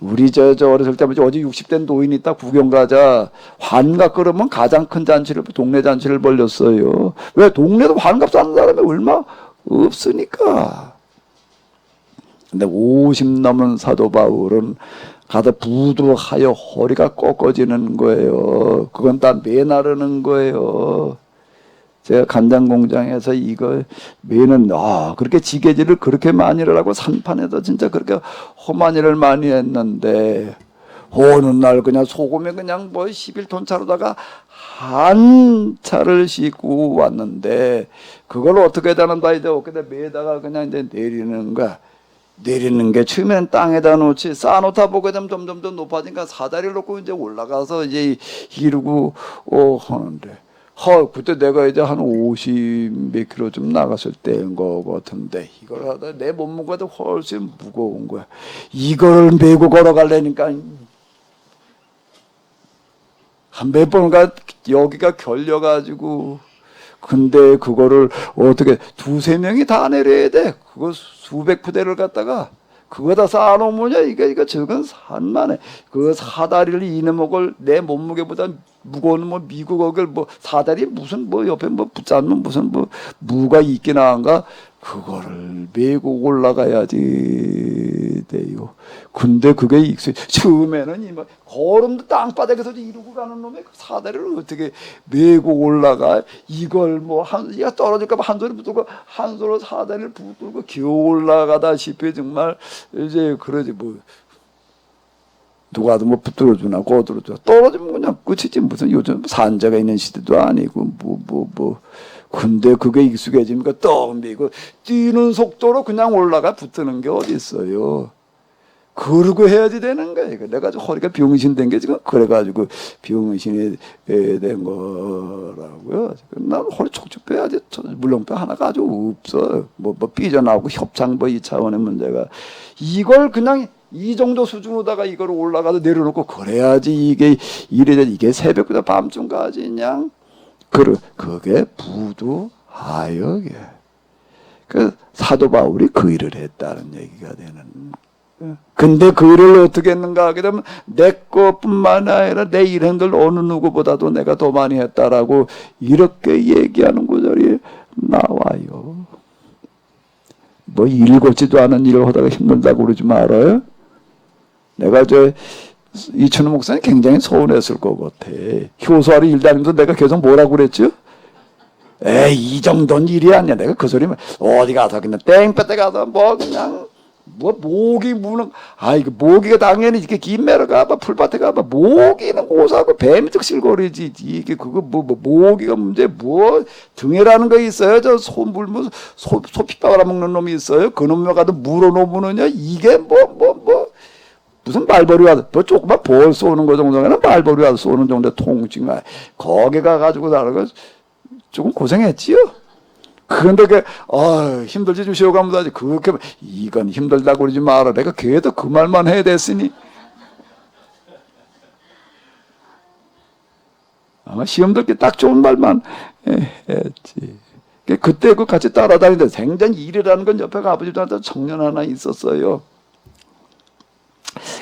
우리 저 어렸을 때 어제 60대 노인이 있다 구경 가자. 환갑 그러면 가장 큰 잔치를 동네 잔치를 벌렸어요. 왜? 동네도 환갑 사는 사람이 얼마 없으니까. 근데 50 넘은 사도 바울은 가다 부두하여 허리가 꺾어지는 거예요. 그건 다 매나르는 거예요. 제가 간장 공장에서 이거 매는 그렇게 지게질을 그렇게 많이 하고 산판에서 진짜 그렇게 험한 일을 많이 했는데 어느 날 그냥 소금에 그냥 뭐 11톤 차로다가 한 차를 싣고 왔는데 그걸 어떻게 다는다 이제 어깨에 매다가 그냥 이제 내리는 거야. 내리는 게 처음에는 땅에다 놓지 쌓아놓다 보게 되면 점점 더 높아지니까 사다리를 놓고 이제 올라가서 이제 이루고 하는데 그때 내가 이제 한 50 몇 킬로 좀 나갔을 때인 거 같은데 이걸 하다 내 몸무게도 훨씬 무거운 거야. 이걸 메고 걸어가려니까 한 몇 번가 여기가 결려가지고 근데 그거를 어떻게 두세 명이 다 내려야 돼. 그거 수백 부대를 갖다가 그거 다 쌓아놓으면 이거 적은 산만해. 그 사다리를 이놈을 내 몸무게보다 무거운 뭐 미국 어글 뭐 사다리 무슨 뭐 옆에 뭐 붙잡는 무슨 뭐 무가 있긴 한가 그거를 메고 올라가야지 돼요. 근데 그게 처음에는 이뭐 걸음도 땅바닥에서 이러고 가는 놈의 그 사다리를 어떻게 메고 올라가 이걸 뭐 이가 떨어질까 봐 한 손에 붙들고 한 손으로 사다리를 붙들고 겨우 올라가다시피 정말 이제 그러지 뭐 누가도 뭐 붙들어주나 거들어주나 떨어지면 그냥 끝이지 무슨 요즘 산자가 있는 시대도 아니고 뭐 근데 그게 익숙해지니까 떡 미고 뛰는 속도로 그냥 올라가 붙드는 게 어디 있어요. 그러고 해야지 되는 거야. 내가 허리가 병신된 게 지금 그래가지고 병신이 된 거라고요. 난 허리 촉촉 빼야지. 물렁뼈 하나가 아주 없어. 뭐 삐져나오고 협장 이 차원의 문제가 이걸 그냥 이 정도 수준으로다가 이걸 올라가서 내려놓고 그래야지 이게 이게 새벽부터 밤중까지 그냥 그게 부두하역에 그 사도 바울이 그 일을 했다는 얘기가 되는. 근데 그 일을 어떻게 했는가 하게 되면 내 것뿐만 아니라 내 일행들 어느 누구보다도 내가 더 많이 했다라고 이렇게 얘기하는 구절이 나와요. 뭐 일 걷지도 않은 일을 하다가 힘들다고 그러지 말아요. 내가 이춘우 목사님 굉장히 서운했을 것 같아. 효소하러 일 다니면서 내가 계속 뭐라고 그랬죠? 이 정도는 일이 아니야. 내가 그 소리만 어디 가서 그냥 땡볕에 가서 뭐 그냥 뭐 모기 무는 이거 모기가 당연히 이렇게 김매러 가봐 풀밭에 가봐 모기는 고사하고 뱀이 득실거리지 이게 그거 뭐 모기가 문제 뭐 등에라는 거 있어요. 저 소물 뭐 소피 빨아먹는 놈이 있어요. 그 놈에 가도 물어놓으면요 이게 뭐 무슨 말벌이 와서 뭐 조그만 벌 쏘는 거 정도면 말벌이 와서 쏘는 정도 통증 거기 가가지고 나를 조금 고생했지요. 그런데 힘들지 주시오 하면서 그렇게 이건 힘들다고 그러지 마라. 내가 걔도 그 말만 해야 됐으니 아마 시험 들기 딱 좋은 말만 했지. 그때 그 같이 따라다니는데 생전 일이라는 건 옆에 아버지한테 청년 하나 있었어요.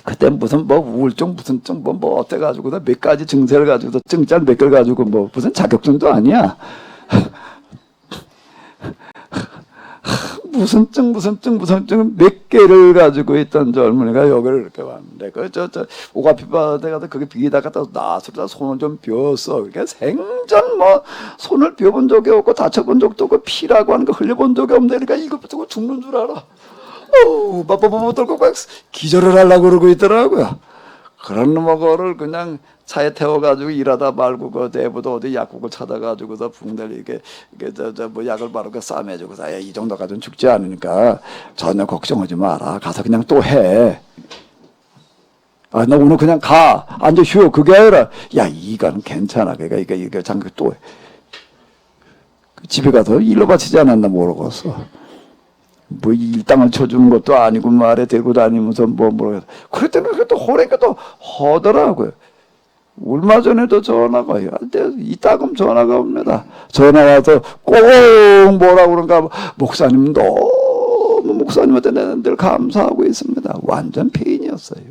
그때 무슨 우울증 무슨 뭐 어때 가지고 몇 가지 증세를 가지고 증짤 몇 개를 가지고 무슨 자격증도 아니야. 무슨 증 몇 개를 가지고 있던 젊은이가 여기를 이렇게 왔는데 오가피바다에 가서 그게 비에다 갖다 놔서 손을 좀 비웠어. 그러니까 생전 손을 비워본 적이 없고 다쳐본 적도 없고 피라고 하는 거 흘려본 적이 없는데 그러니까 이거 붙고 죽는 줄 알아. 빠빠빠빠 떨고 막 기절을 하려고 그러고 있더라고요. 그런 놈을 그냥 차에 태워가지고 일하다 말고 그 대부도 어디 약국을 찾아가지고서 붕대를 이게 뭐 약을 바르고 싸매주고서 이 정도 가지고는 죽지 않으니까 전혀 걱정하지 마라. 가서 그냥 또 해. 너 오늘 그냥 가. 앉아 쉬어. 그게 아니라 이건 괜찮아. 그러니까 이거 잠깐 또 해. 집에 가서 일로 바치지 않았나 모르겠어. 뭐 일당을 쳐주는 것도 아니고 말에 데리고 다니면서 그랬더니 또 호래니까 또 하더라고요. 얼마 전에도 전화가 이따금 전화가 옵니다. 전화 와서 꼭 뭐라고 그런가 목사님 너무 목사님한테 늘 감사하고 있습니다. 완전 폐인이었어요.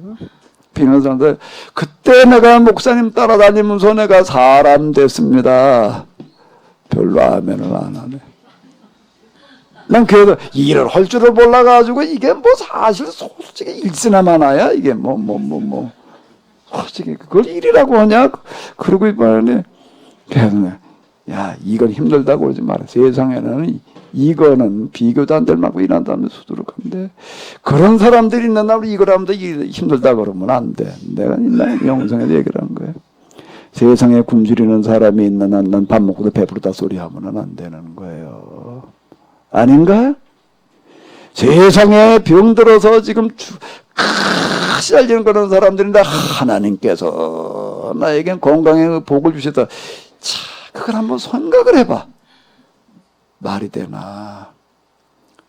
폐인이었는데 그때 내가 목사님 따라다니면서 내가 사람 됐습니다. 별로 아멘을 안 하네. 난 그래도 일을 할 줄을 몰라가지고 이게 사실 솔직히 일쓰나마나야 이게 솔직히 그걸 일이라고 하냐? 그러고 있더니 이건 힘들다고 그러지 마라. 세상에는 이거는 비교도 안 될 만큼 일한다면 수두룩한데 그런 사람들이 있는 날 이걸 하면서 힘들다고 그러면 안 돼. 내가 옛날에 영상에도 얘기를 한 거예요. 세상에 굶주리는 사람이 있는 한 난 밥 먹고도 배부르다 소리 하면은 안 되는 거예요. 아닌가요? 세상에 병들어서 지금 시달리는 그런 사람들인데 하나님께서 나에겐 건강의 복을 주셨다. 그걸 한번 생각을 해봐. 말이 되나?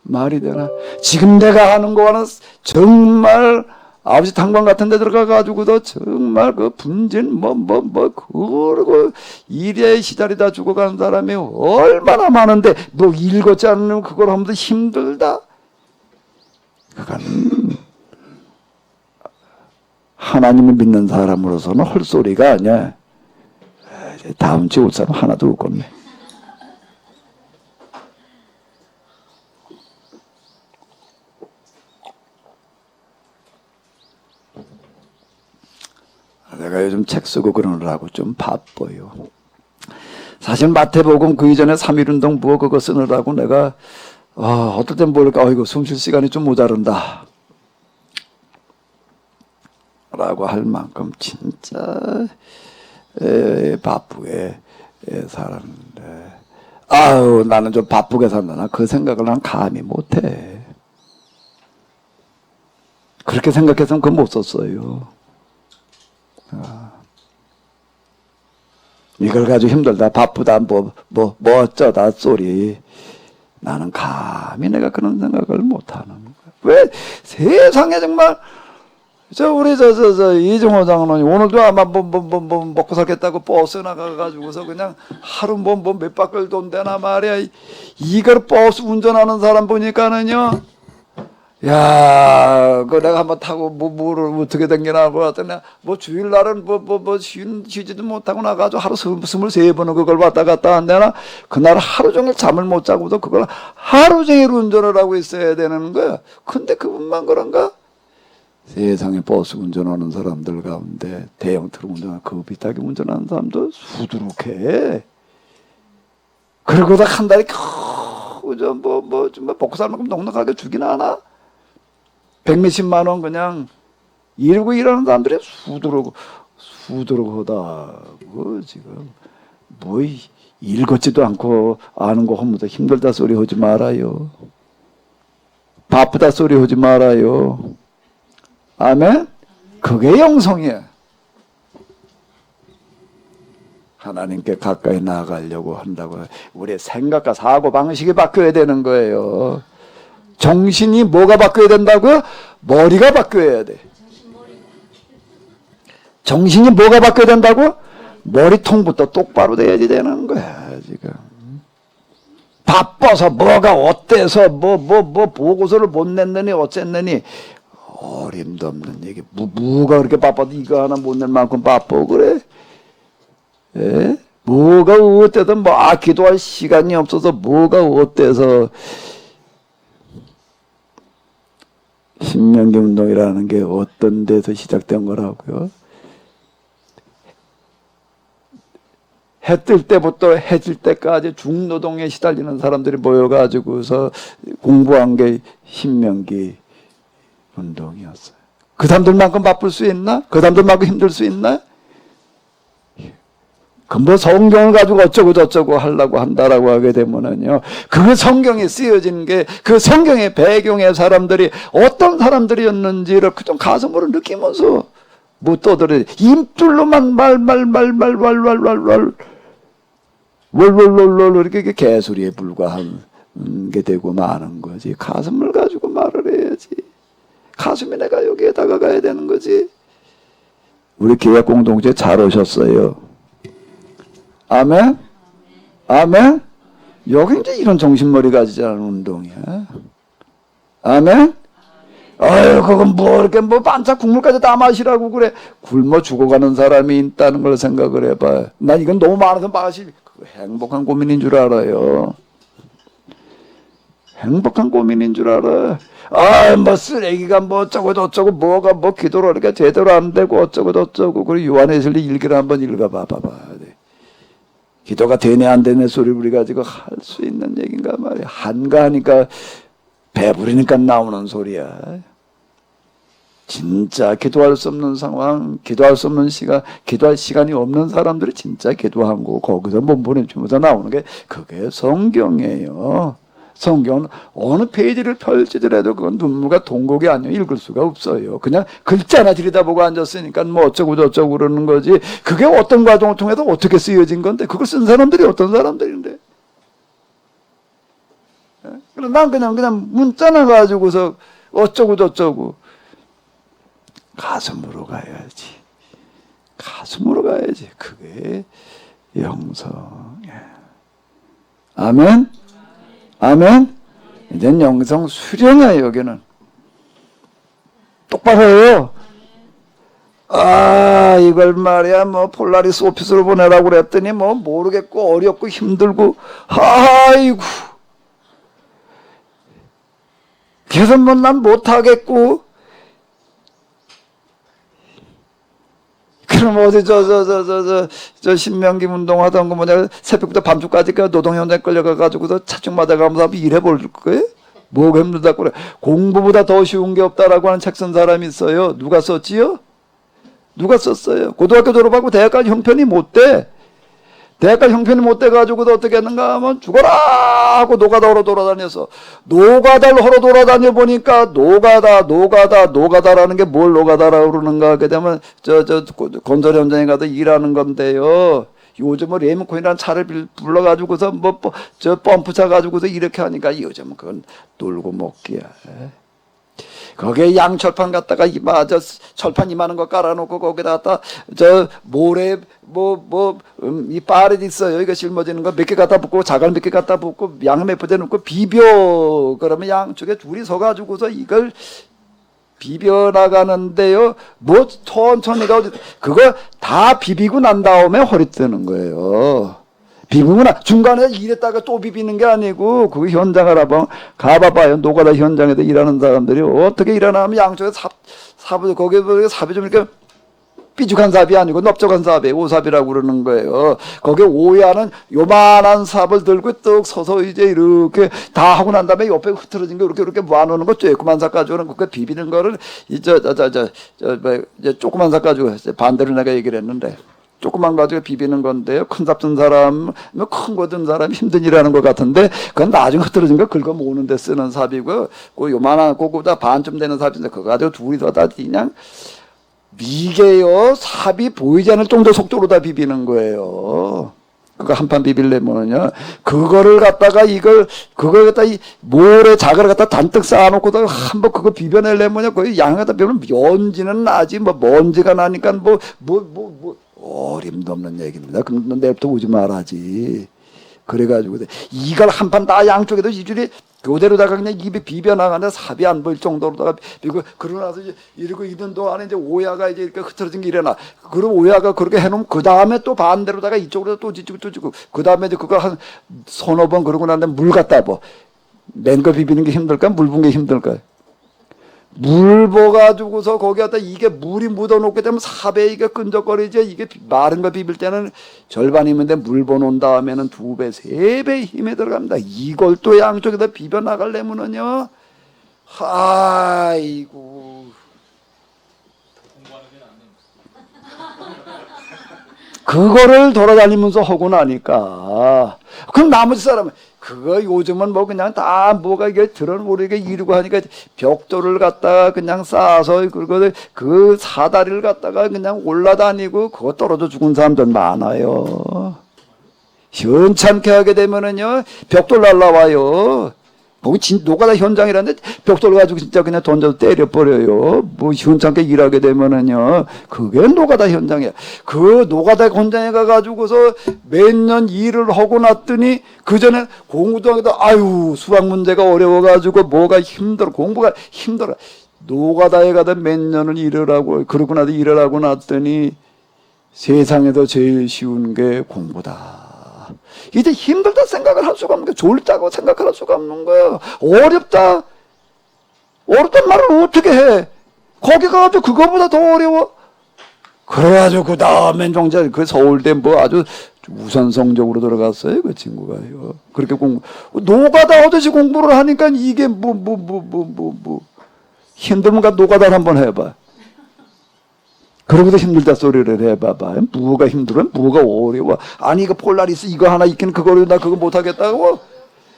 말이 되나? 지금 내가 하는 거와는 정말 아버지 당방 같은 데 들어가가지고도 정말 그 분진 그러고 일에 시달리다 죽어가는 사람이 얼마나 많은데 뭐 읽었지 않으면 그걸 하면 힘들다. 그건 하나님을 믿는 사람으로서는 헐소리가 아니야. 다음 주에 올 사람 하나도 없겠네. 내가 요즘 책 쓰고 그러느라고 좀 바빠요. 사실 마태복음 그 이전에 3.1운동 부어 그거 쓰느라고 내가 어떨 땐 모를까 이거 숨 쉴 시간이 좀 모자른다 라고 할 만큼 진짜 바쁘게 살았는데 아유 나는 좀 바쁘게 산다. 그 생각을 난 감히 못해. 그렇게 생각해서는 그건 못 썼어요. 이걸 가지고 힘들다 바쁘다 뭐 어쩌다 소리. 나는 감히 내가 그런 생각을 못하는 거야. 왜 세상에 정말 우리 이종호 장로님 오늘도 아마 먹고 살겠다고 버스 나가가지고서 그냥 하루 몇 바퀴를 돈대나 말이야. 이걸 버스 운전하는 사람 보니까는요. 야, 그 내가 한번 타고 뭐를 어떻게 댕기나 보았더니 뭐 주일날은 쉬지도 못하고 나가지고 하루 23번은 그걸 왔다 갔다 한대나 그날 하루 종일 잠을 못 자고도 그걸 하루 종일 운전을 하고 있어야 되는 거야. 근데 그분만 그런가? 세상에 버스 운전하는 사람들 가운데 대형 트럭 운전하는 그 비슷하게 운전하는 사람도 수두룩해. 그러고다 한 달에 좀 먹고 살 만큼 넉넉하게 주긴 하나? 100몇십만 원 그냥 일고 일하는 사람들이 수두룩하다고 지금 뭐 읽었지도 않고 아는 거 하면서 힘들다 소리 하지 말아요. 바쁘다 소리 하지 말아요. 아멘? 그게 영성이야. 하나님께 가까이 나아가려고 한다고 우리의 생각과 사고 방식이 바뀌어야 되는 거예요. 정신이 뭐가 바뀌어야 된다고요? 머리가 바뀌어야 돼. 정신이 뭐가 바뀌어야 된다고? 머리통부터 똑바로 돼야지 되는 거야 지금. 바빠서 뭐가 어때서 뭐 보고서를 못 냈느니 어쨌느니 어림도 없는 얘기. 뭐가 그렇게 바빠도 이거 하나 못 낼 만큼 바빠 그래? 예? 뭐가 어때든 기도할 시간이 없어서 뭐가 어때서. 신명기 운동이라는 게 어떤 데서 시작된 거라고요? 해 뜰 때부터 해 질 때까지 중노동에 시달리는 사람들이 모여가지고서 공부한 게 신명기 운동이었어요. 그 사람들만큼 바쁠 수 있나? 그 사람들만큼 힘들 수 있나? 그 성경을 가지고 어쩌고 저쩌고 하려고 한다라고 하게 되면은요, 그 성경에 쓰여진 게 그 성경의 배경의 사람들이 어떤 사람들이었는지를 좀 가슴으로 느끼면서 뭐 떠들어 입술로만 월월월월 이렇게 개소리에 불과한 게 되고 마는 거지. 가슴을 가지고 말을 해야지. 가슴이 내가 여기에 다가가야 되는 거지. 우리 교회 공동체 잘 오셨어요. 아멘? 아멘? 여기 이제 이런 정신머리 가지지 않은 운동이야. 아멘? 아유, 그건 이렇게 반짝 국물까지 다 마시라고 그래. 굶어 죽어가는 사람이 있다는 걸 생각을 해봐. 난 이건 너무 많아서 행복한 고민인 줄 알아요. 행복한 고민인 줄 알아. 쓰레기가 어쩌고 저쩌고 뭐가 기도를 이렇게 제대로 안 되고 어쩌고 저쩌고. 그리고 요한에슬리 일기를 한번 읽어봐 봐봐. 기도가 되네 안 되네 소리를 우리 가지고 할 수 있는 얘기인가 말이야. 한가하니까 배부르니까 나오는 소리야. 진짜 기도할 수 없는 상황, 기도할 수 없는 시간, 기도할 시간이 없는 사람들이 진짜 기도하고 거기서 몸 보내주면서 나오는 게 그게 성경이에요. 성경은 어느 페이지를 펼치더라도 그건 눈물과 동곡이 아니면 읽을 수가 없어요. 그냥 글자 하나 들여다보고 앉았으니까 뭐 어쩌고 저쩌고 그러는 거지. 그게 어떤 과정을 통해서 어떻게 쓰여진 건데 그걸 쓴 사람들이 어떤 사람들인데. 그럼 난 그냥 문자나 가지고서 어쩌고 저쩌고. 가슴으로 가야지. 가슴으로 가야지. 그게 영성이야. 아멘. 아멘. 이젠 영성 수령이야 여기는. 똑바로 해요. 아 이걸 말이야 뭐 폴라리스 오피스로 보내라고 그랬더니 뭐 모르겠고 어렵고 힘들고 아이고 그래서 뭐 난 못하겠고 그럼 어디 저 신명기 운동하던 거 뭐냐 새벽부터 밤중까지 그 노동 현장에 끌려가가지고서 차증 맞아가면서 일해 볼 거예요? 뭐가 힘들다 그래? 공부보다 더 쉬운 게 없다라고 하는 책 쓴 사람이 있어요. 누가 썼지요? 누가 썼어요? 고등학교 졸업하고 대학까지 형편이 못 돼. 대학까지 형편이 못 돼가지고도 어떻게 했는가 하면 죽어라 하고 노가다로 돌아다녀서 노가다를 하러 돌아다녀 보니까 노가다라는 게 뭘 노가다라고 그러는가 하게 되면 저 건설 현장에 가서 일하는 건데요. 요즘은 레몬코인이라는 차를 불러가지고서 저 펌프차 가지고서 이렇게 하니까 요즘은 그건 놀고 먹기야. 거기에 양철판 갖다가 철판 이만한 거 깔아놓고 거기다 갖다 저 모래 이 빠렛 있어요. 이거 짊어지는 거 몇 개 갖다 붓고 자갈 몇 개 갖다 붓고 양 몇 포대 놓고 비벼. 그러면 양쪽에 둘이 서가지고서 이걸 비벼 나가는데요. 뭐 천천히 가 그거 다 비비고 난 다음에 허리 뜨는 거예요. 비비구나. 중간에 일했다가 또 비비는 게 아니고 그 현장을 한번 가봐봐요. 노가다 현장에서 일하는 사람들이 어떻게 일하나 하면 양쪽에 거기에 삽이 좀 이렇게 삐죽한 삽이 아니고 넓적한 삽이에요. 오삽이라고 그러는 거예요. 거기에 오야는 요만한 삽을 들고 떡 서서 이제 이렇게 다 하고 난 다음에 옆에 흐트러진 거 이렇게 모아놓는 거 조그만 삽 가지고는 그거 비비는 거를 이제 조그만 삽 가지고 반대로 내가 얘기를 했는데 조그만 가지고 비비는 건데요. 큰 삽 든 사람, 큰 거 든 사람이 힘든 일하는 것 같은데, 그건 나중에 흐트러진 거 긁어 모으는 데 쓰는 삽이고요. 그 요만한, 그거보다 반쯤 되는 삽인데, 그거 가지고 둘이서 다 그냥, 이게요, 삽이 보이지 않을 정도 속도로 다 비비는 거예요. 그거 한 판 비빌려면요. 그거를 갖다가 그걸 갖다 이 모래 자갈을 갖다 잔뜩 쌓아놓고도 한번 그거 비벼내려면요. 거의 양을 갖다 비비면 연지는 나지, 먼지가 나니까 어림도 없는 얘기입니다. 그럼 너 내일부터 오지 말아지. 그래가지고 이걸 한 판 다 양쪽에도 이줄이 그대로다가 그냥 입에 비벼 나가는데 삽이 안 보일 정도로다가 비고 그러고 나서 이러고 있는 동안에 이제 오야가 이제 이렇게 흐트러진 게 일어나. 그리고 오야가 그렇게 해놓으면 그 다음에 또 반대로다가 이쪽으로 또 지고 그 다음에 이제 그거 한 서너 번 그러고 난 다음에 물 갖다 부. 맨 거 비비는 게 힘들까? 물 붓는 게 힘들까? 물 부어가지고서 거기 갖다 이게 물이 묻어놓게 되면 삽에 이게 끈적거리지. 이게 마른 거 비빌 때는 절반이면 물 부어놓은 다음에는 2배, 3배 힘이 들어갑니다. 이걸 또 양쪽에다 비벼 나가려면은요. 아이고. 그거를 돌아다니면서 하고 나니까. 그럼 나머지 사람은 그거 요즘은 뭐 그냥 다 뭐가 이게 들어오르게 이루고 하니까 벽돌을 갖다가 그냥 쌓아서 그리고 그 사다리를 갖다가 그냥 올라다니고 그거 떨어져 죽은 사람들 많아요. 현찮게 하게 되면은요 벽돌 날라와요. 뭐 노가다 현장이라는데 벽돌 가지고 진짜 그냥 던져서 때려버려요. 뭐 현찮게 일하게 되면은요 그게 노가다 현장이야. 그 노가다 현장에 가가지고서 몇 년 일을 하고 났더니 그 전에 공부도 하기도 아유 수학 문제가 어려워가지고 뭐가 힘들어 공부가 힘들어. 노가다에 가다 몇 년을 일을 하고 그러고 나서 일을 하고 났더니 세상에서 제일 쉬운 게 공부다. 이제 힘들다 생각을 할 수가 없는 거야. 졸다고 생각을 할 수가 없는 거야. 어렵단 말을 어떻게 해? 거기 가가지고 그거보다 더 어려워. 그래가지고 그 다음엔 정작 그 서울대 뭐 아주 우선 성적으로 들어갔어요. 그 친구가요. 그렇게 노가다 하듯이 공부를 하니까 이게 힘들면 노가다를 한번 해봐. 그러고도 힘들다 소리를 해봐봐. 뭐가 힘들어? 뭐가 어려워? 아니 이거 폴라리스 이거 하나 있긴 그거를 나 그거 못하겠다고?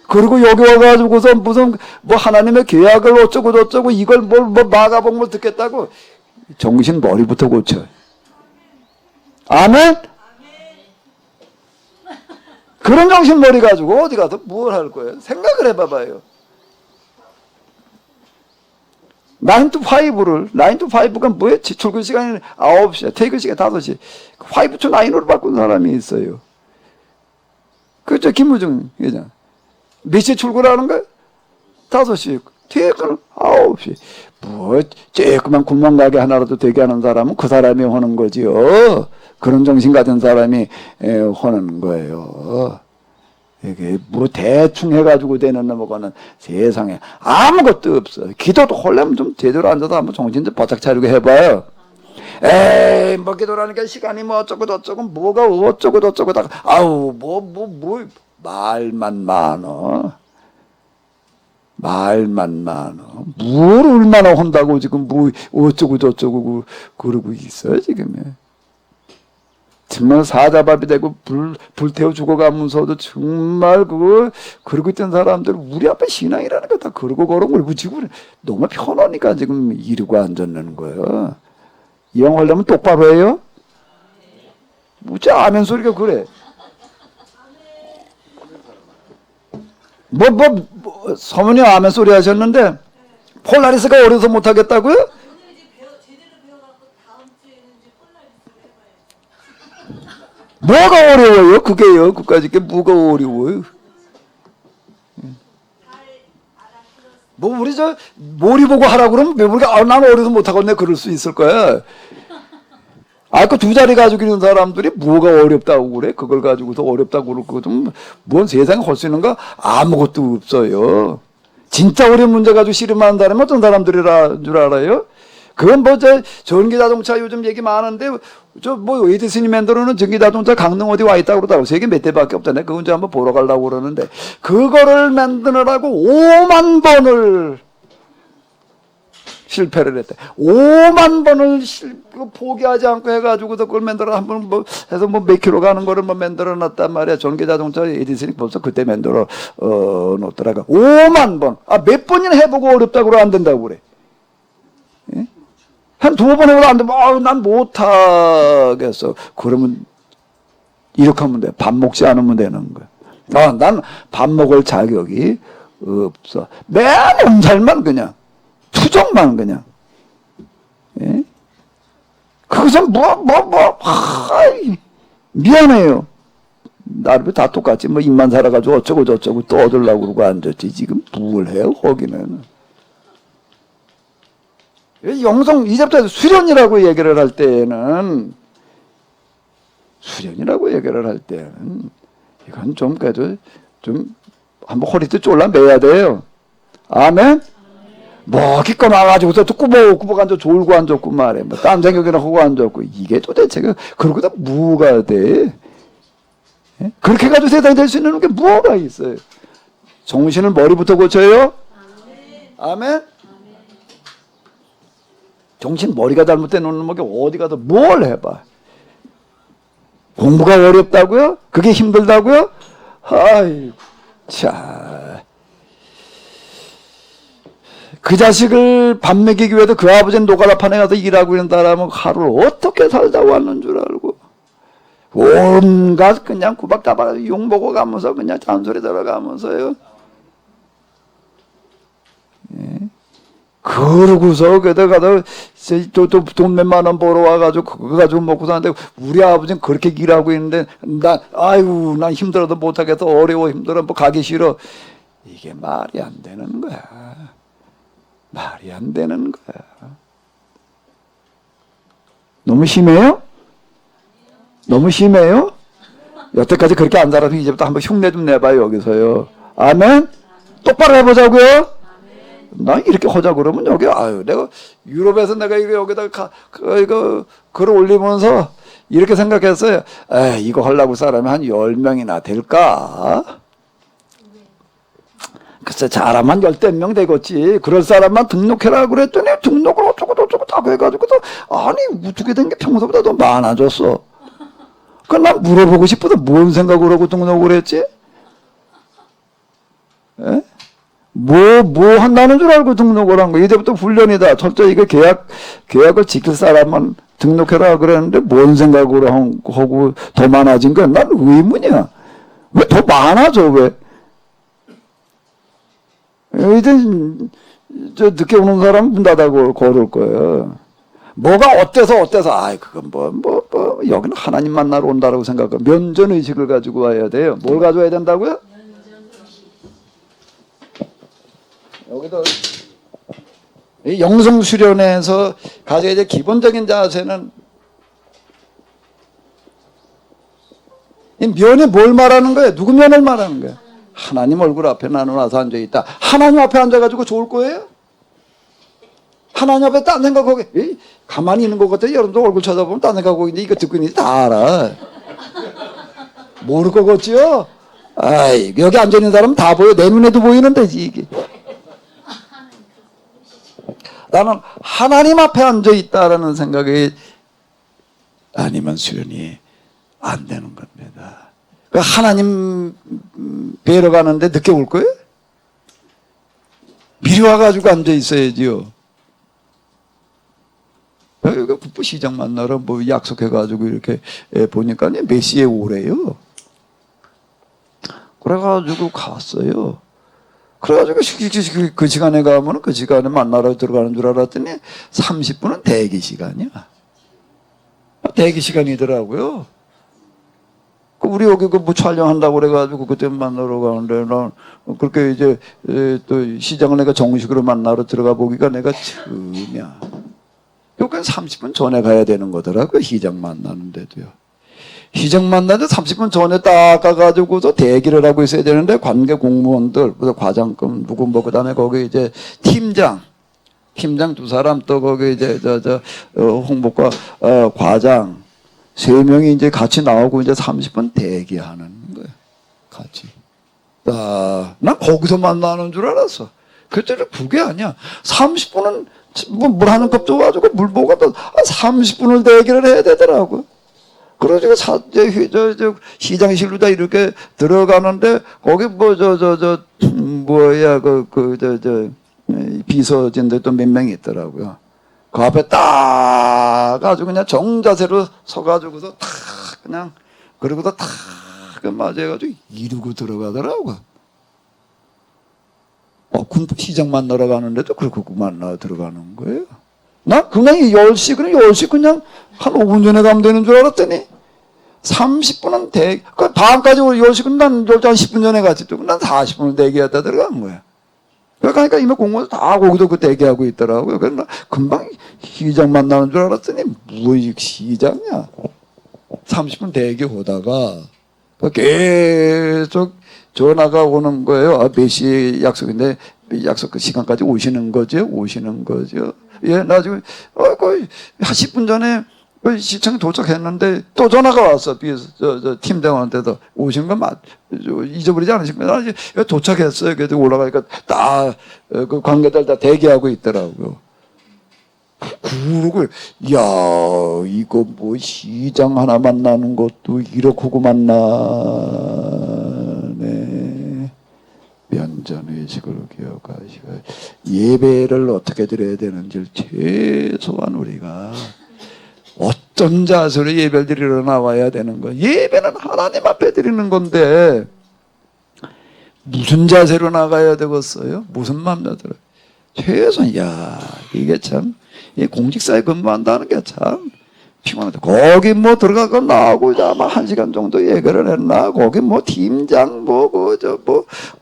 그리고 여기 와가지고서 무슨 뭐 하나님의 계약을 어쩌고 저쩌고 이걸 뭐 마가복음을 듣겠다고 정신 머리부터 고쳐. 아멘? 그런 정신 머리 가지고 어디 가서 뭘 할 거예요? 생각을 해봐봐요. 9 to 5를 9 to 5가 뭐였지? 출근 시간이 9시야. 퇴근 시간이 5시. 5 to 9으로 바꾼 사람이 있어요. 그죠? 김무중 회장. 몇 시에 출근하는 거야? 5시. 퇴근 9시. 뭐 조그만 구멍가게 하나라도 되게 하는 사람은 그 사람이 하는 거지요. 그런 정신 가진 사람이 하는 거예요. 이게 뭐 대충 해가지고 되는 뭐거는 세상에 아무것도 없어. 기도도 하려면 좀 제대로 앉아서 한번 정신 좀 바짝 차리고 해봐요. 에이 뭐 기도라니까 시간이 뭐 어쩌고 저쩌고 뭐가 어쩌고 저쩌고 다 아우 뭐 말만 많어. 말만 많어. 뭘 얼마나 한다고 지금 뭐 어쩌고 저쩌고 그러고 있어 지금. 정말 사자밥이 되고 불태워 죽어가면서도 정말 그러고 있던 사람들 우리 앞에 신앙이라는 거 다 그러고 그러고 지금 너무 편하니까 지금 이러고 앉았는 거예요. 이왕 하려면 똑바로 해요. 뭐지 아멘 소리가 그래. 서문이 아멘 소리 하셨는데 폴라리스가 어려서 못하겠다고요? 뭐가 어려워요? 그게요. 그까짓 게 뭐가 어려워요? 뭐 우리 저 머리 보고 하라고 그러면 우리가 난 어려서 못하겠네 그럴 수 있을 거야. 그 두 자리 가지고 있는 사람들이 뭐가 어렵다고 그래? 그걸 가지고서 어렵다고 그러고 뭔 세상에 할 수 있는 거 아무것도 없어요. 진짜 어려운 문제 가지고 씨름하는 사람은 어떤 사람들이라 줄 알아요? 그건 뭐 전기 자동차 요즘 얘기 많은데 뭐 에디슨이 만들어놓은 전기 자동차 강릉 어디 와 있다고 그러더라고. 세계 몇 대밖에 없다네. 그건 이제 한번 보러 가려고 그러는데 그거를 만드느라고 5만 번을 실패를 했대. 5만 번을 포기하지 않고 해가지고도 그걸 만들어 한번 뭐 해서 뭐 몇 킬로 가는 거를 뭐 만들어 놨단 말이야. 전기 자동차 에디슨이 벌써 그때 만들어 놓더라고. 5만 번. 몇 번이나 해보고 어렵다고 안 된다고 그래. 예? 한 두어 번 해도 안 돼. 난 못하겠어. 그러면 이렇게 하면 돼. 밥 먹지 않으면 되는 거야. 난 밥 먹을 자격이 없어. 맨 엄살만 그냥. 투정만 그냥. 예? 그것은 미안해요. 나를 다 똑같지. 뭐 입만 살아가지고 어쩌고 저쩌고 또 얻으려고 그러고 앉았지. 지금 뭘 해요, 거기는. 영성, 이제부터 수련이라고 얘기를 할 때는, 이건 좀 그래도 좀 한번 허리띠 쫄라매야 돼요. 아멘? 뭐 기껏 나와가지고서 또 꾸벅꾸벅 앉아 졸고 앉았고 말해. 뭐 딴 생각이나 하고 앉았고. 이게 도대체 그러고 다 뭐가 돼? 예? 그렇게 가지고 세상이 될 수 있는 게 뭐가 있어요? 정신을 머리부터 고쳐요? 아멘? 정신 머리가 잘못돼 놓는 게 어디 가서 뭘 해봐. 공부가 어렵다고요? 그게 힘들다고요? 아이고 참. 그 자식을 밥 먹이기 위해서 그 아버지는 노가다판에 가서 일하고 있는 사람은 하루를 어떻게 살다 왔는 줄 알고 온갖 그냥 구박다박 욕 먹어가면서 그냥 잔소리 들어가면서요. 예. 그러고서 게다가 돈 몇만 원 벌어 와가지고 그거 가지고 먹고 사는데 우리 아버지는 그렇게 일하고 있는데 난 힘들어도 못하겠어. 어려워 힘들어 뭐 가기 싫어. 이게 말이 안 되는 거야. 말이 안 되는 거야. 너무 심해요? 너무 심해요? 여태까지 그렇게 안 살아서 이제부터 한번 흉내 좀 내봐요 여기서요. 아멘? 똑바로 해보자고요. 나 이렇게 하자 그러면 여기 내가 유럽에서 내가 여기다가 이거 글을 올리면서 이렇게 생각했어요. 이거 하려고 사람이 한 10명이나 될까? 글쎄 잘하면 10명 되겠지. 그럴 사람만 등록해라 그랬더니 등록을 어쩌고 다 해가지고 아니 어떻게 된 게 평소보다 더 많아졌어. 그럼 난 물어보고 싶어서 뭔 생각을 하고 등록을 했지? 예? 뭐 한다는 줄 알고 등록을 한 거. 이제부터 훈련이다. 철저히 이거 계약을 지킬 사람만 등록해라 그랬는데 뭔 생각으로 하고 더 많아진 거야? 난 의문이야. 왜 더 많아져, 왜? 이제 저 늦게 오는 사람 문 닫아고 걸을 거예요. 뭐가 어때서 아이 그건 뭐 여기는 하나님 만나러 온다라고 생각하고 면전 의식을 가지고 와야 돼요. 뭘 가져와야 된다고요? 여기도 이 영성 수련회에서 가져야 될 기본적인 자세는 이 면이 뭘 말하는 거예요? 누구 면을 말하는 거예요? 하나님 얼굴 앞에 나는 와서 앉아 있다. 하나님 앞에 앉아가지고 좋을 거예요? 하나님 앞에 딴 생각하고 가만히 있는 것 같아. 여러분도 얼굴 쳐다보면 딴 생각하고 있는데 이거 듣고 있는지 다 알아. 모를 것 같지요? 아이 여기 앉아 있는 사람은 다 보여. 내 눈에도 보이는데 이게. 나는 하나님 앞에 앉아 있다라는 생각이 아니면 수련이 안 되는 겁니다. 하나님 뵈러 가는데 늦게 올 거예요? 미리 와가지고 앉아 있어야지요. 여기 국부시장 만나러 뭐 약속해가지고 이렇게 보니까 몇 시에 오래요. 그래가지고 갔어요. 그래가지고 그 시간에 가면 그 시간에 만나러 들어가는 줄 알았더니 30분은 대기 시간이야. 대기 시간이더라고요. 우리 여기 그 뭐 촬영한다고 그래가지고 그때 만나러 가는데 난 그렇게 이제 또 시장을 내가 정식으로 만나러 들어가 보기가 내가 처음이야. 여기는 30분 전에 가야 되는 거더라고요. 시장 만나는데도요. 시장 만나는데 30분 전에 딱 가가지고서 대기를 하고 있어야 되는데 관계 공무원들, 과장급 누구 뭐 그다음에 거기 이제 팀장 두 사람 또 거기 이제 홍보과 과장 3명이 이제 같이 나오고 이제 30분 대기하는 거예요. 같이. 난 거기서 만나는 줄 알았어. 그때는 그게 아니야. 30분은 물 하는 컵도 가지고 물 먹어도 30분을 대기를 해야 되더라고. 그래서 시장실로 다 이렇게 들어가는데 거기 비서진들 또 몇 명이 있더라고요. 그 앞에 딱 가지고 그냥 정자세로 서가지고서 탁 그냥 그러고서 탁 맞아가지고 이러고 들어가더라고. 군부시장 만나러 가는데도 그렇게 만나 들어가는 거예요. 나 그냥 10시 그냥 한 5분 전에 가면 되는 줄 알았더니 30분은 그 다음까지 10시 난 10분 전에 갔지. 난 40분을 대기하다 들어간 거야. 그러니까 이미 공무원 다 거기도 그 대기하고 있더라고요. 그래서 나 금방 시장 만나는 줄 알았더니 뭐 시장이야. 30분 대기하다가 계속 전화가 오는 거예요. 몇 시 약속인데 약속 그 시간까지 오시는 거죠? 예, 나 지금 거의 한 10분 전에 시청에 도착했는데 또 전화가 왔어. 팀장한테도 오신 건 잊어버리지 않으십니까? 나 이제 도착했어요. 그래도 올라가니까 다 그 관계들 다 대기하고 있더라고요. 그러고 야 이거 뭐 시장 하나 만나는 것도 이렇게 만나네. 면전의식으로 기억하시고 예배를 어떻게 드려야 되는지를 최소한 우리가 어떤 자세로 예배를 드리러 나와야 되는 거예요. 예배는 하나님 앞에 드리는 건데 무슨 자세로 나가야 되겠어요? 무슨 마음으로 들어요? 최소한 이게 참 공직사에 근무한다는 게 참 피곤하다. 거기 뭐 들어가고 나오고 아마 1시간 정도 얘기를 했나? 거기 뭐 팀장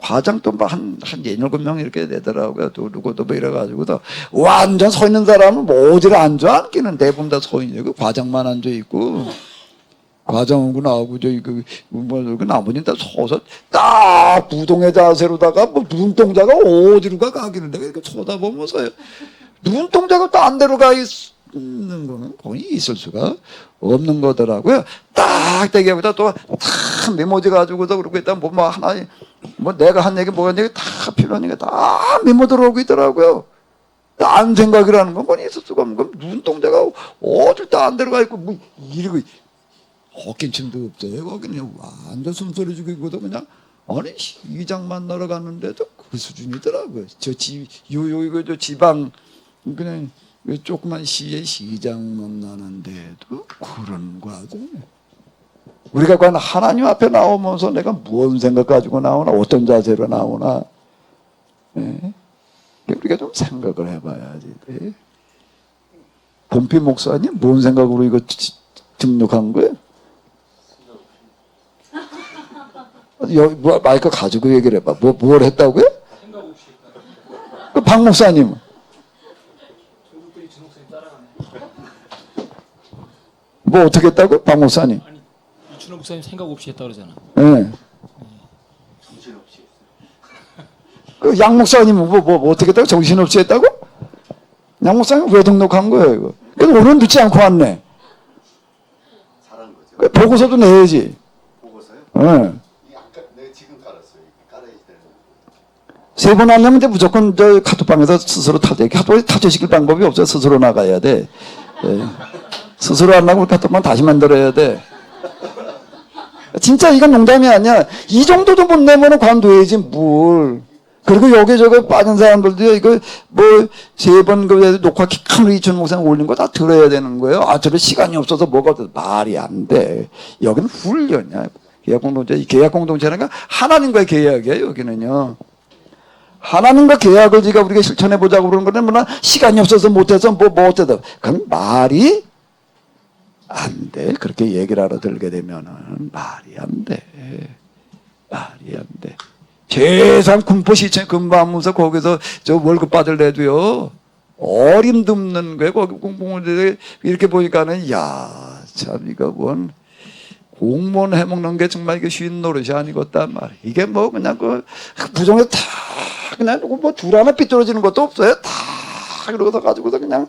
과장 또 한 7명 이렇게 되더라고요. 또 누구도 뭐 이래가지고도 완전 서 있는 사람은 뭐 어디를 앉아 앉기는 대부분 다 서 있는 거 과장만 앉아 있고 과장하고 나오고 나머지는 다 서서 딱 부동의 자세로다가 뭐 눈동자가 어디로 가기는 내가 이렇게 쳐다보면서요. 눈동자가 딴 데로 가 있는 거는 거의 있을 수가 없는 거더라고요. 딱 대기하고다 또 탁 메모지 가지고도 그러고 있다 뭐 하나 내가 한 얘기 뭐가 얘기 다 필요하니까 다 메모 들어오고 있더라고요. 딴 생각이라는 건 있을 수가 없는 건 눈동자가 어딜 딴 데로 가 있고 뭐 이러고 헛기침도 없어요. 거기는 완전 숨소리 죽이고도 그냥 아니 시장 만나러 갔는데도 그 수준이더라고요. 저 지방 그냥 조그만 시의 시장 만나는데도 그런 과정. 우리가 과연 하나님 앞에 나오면서 내가 무슨 생각 가지고 나오나 어떤 자세로 나오나 예? 우리가 좀 생각을 해봐야지. 예? 본피 목사님 뭔 생각으로 이거 등록한 거예요? 마이크 가지고 얘기를 해봐. 뭘 했다고요? 그 박 목사님. 뭐 어떻게 했다고? 박 목사님. 아니 이춘호 목사님 생각 없이 했다 그러잖아. 예. 그 양 목사님은 뭐 어떻게 했다고? 정신없이 했다고? 양 목사님 왜 등록한 거예요, 이거? 그래서 오늘 늦지 않고 왔네. 잘한 거죠. 그 보고서도 내야지. 보고서요? 예. 이 아까 내가 지금 깔았어요. 깔아야지 되는 거. 세 번 하려면 이제 무조건 저 카톡방에서 스스로 타져. 카톡에 타져시킬 방법이 없어요. 스스로 나가야 돼. 예. 스스로 안 나가면 카톡방 다시 만들어야 돼. 진짜 이건 농담이 아니야. 이 정도도 못 내면은 관둬야지 뭘. 그리고 여기저기 빠진 사람들도 이거 뭐 세 번 그 녹화 기칸으로 이춘 목사님 올린 거 다 들어야 되는 거예요. 아, 저런 시간이 없어서 뭐가 없어. 말이 안 돼. 여기는 훈련이야. 계약공동체. 계약공동체라는 건 하나님과의 계약이에요. 여기는요. 하나님과 계약을 우리가 실천해 보자고 그러는 거는 뭐나 시간이 없어서 못해서 뭐 어쩌다. 그건 말이 안 돼. 그렇게 얘기를 알아들게 되면은 말이 안 돼. 말이 안 돼. 세상 군포시청 근무하면서 거기서 저 월급 받을래도요 어림없는 거예요. 거기 공무원들이 이렇게 보니까는 야, 참 이거 뭔 공무원 해먹는 게 정말 이게 쉬운 노릇이 아니겠단 말이야. 이게 뭐 그냥 그 부정에 다 그냥 뭐 둘 하나 삐뚤어지는 것도 없어요. 다 이러고서 가지고서 그냥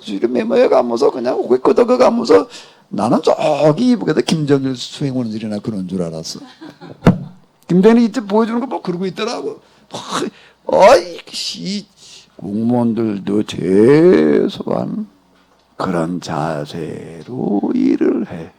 이렇게 메모해 가면서 그냥 오게 끄덕여 가면서 나는 저기 이북에서 김정일 수행원들이나 그런 줄 알았어. 김대현이 이때 보여주는 거 뭐 그러고 있더라고. 이 공무원들도 최소한 그런 자세로 일을 해.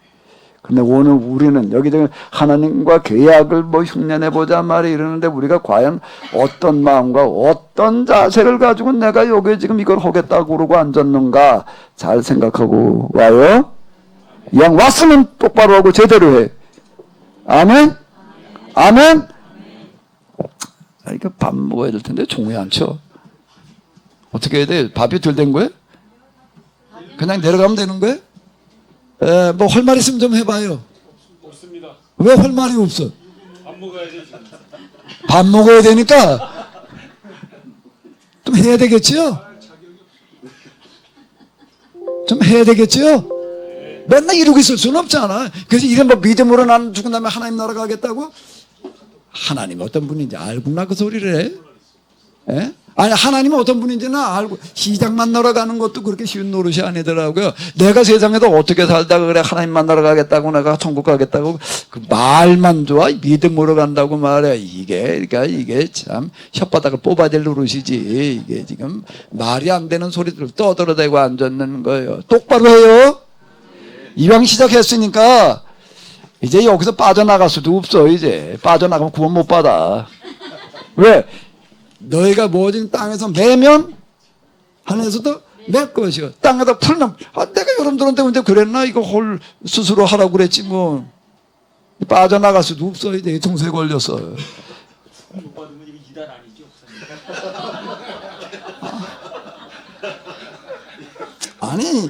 근데 오늘 우리는 여기저기 하나님과 계약을 뭐 흉내내보자 말이 이러는데 우리가 과연 어떤 마음과 어떤 자세를 가지고 내가 여기 지금 이걸 하겠다고 그러고 앉았는가 잘 생각하고 와요. 양 왔으면 똑바로 하고 제대로 해. 아멘? 아멘? 이거 밥 먹어야 될 텐데 종이 안 쳐. 어떻게 해야 돼? 밥이 덜 된 거예요? 그냥 내려가면 되는 거예요? 뭐 할 말 있으면 좀 해봐요. 없습니다. 왜 할 말이 없어? 밥 먹어야지 지금. 밥 먹어야 되니까 좀 해야 되겠지요? 좀 해야 되겠지요? 맨날 이러고 있을 수는 없잖아. 그래서 이런 뭐 믿음으로 나는 죽은 다음에 하나님 나라 가겠다고? 하나님 어떤 분인지 알구나 그 소리를 해. 에? 아니 하나님은 어떤 분인지는 알고 시장 만나러 가는 것도 그렇게 쉬운 노릇이 아니더라고요. 내가 세상에서 어떻게 살다가 그래 하나님 만나러 가겠다고 내가 천국 가겠다고 그 말만 좋아 믿음으로 간다고 말해. 그러니까 이게 참 혓바닥을 뽑아야 될 노릇이지. 이게 지금 말이 안 되는 소리들 떠들어대고 앉았는 거예요. 똑바로 해요. 이왕 시작했으니까 이제 여기서 빠져나갈 수도 없어. 이제 빠져나가면 구원 못 받아. 왜? 너희가 모진 땅에서 매면 하늘에서도 매 것이요. 땅에다 풀면 내가 여러분들한테 언제 그랬나? 이거 홀 스스로 하라고 그랬지 뭐. 빠져나갈 수도 없어. 이제 통수에 걸렸어. 못 받으면 이거 이단 아니죠, 아니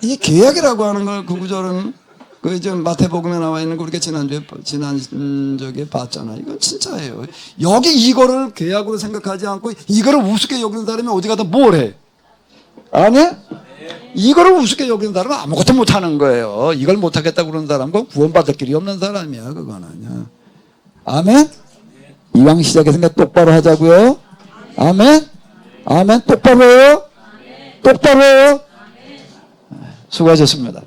이 계약이라고 하는 걸 그 구절은 그 좀 마태복음에 나와 있는 거 우리가 지난 적에 봤잖아. 이건 진짜예요. 여기 이거를 계약으로 생각하지 않고 이거를 우습게 여기는 사람이 어디 가다 뭘 해? 아니? 이거를 우습게 여기는 사람은 아무것도 못 하는 거예요. 이걸 못 하겠다고 그러는 사람은 구원받을 길이 없는 사람이야. 그거는. 아멘? 이왕 시작했으니까 똑바로 하자고요. 아멘? 아멘? 똑바로 해요? 똑바로 해요? 수고하셨습니다.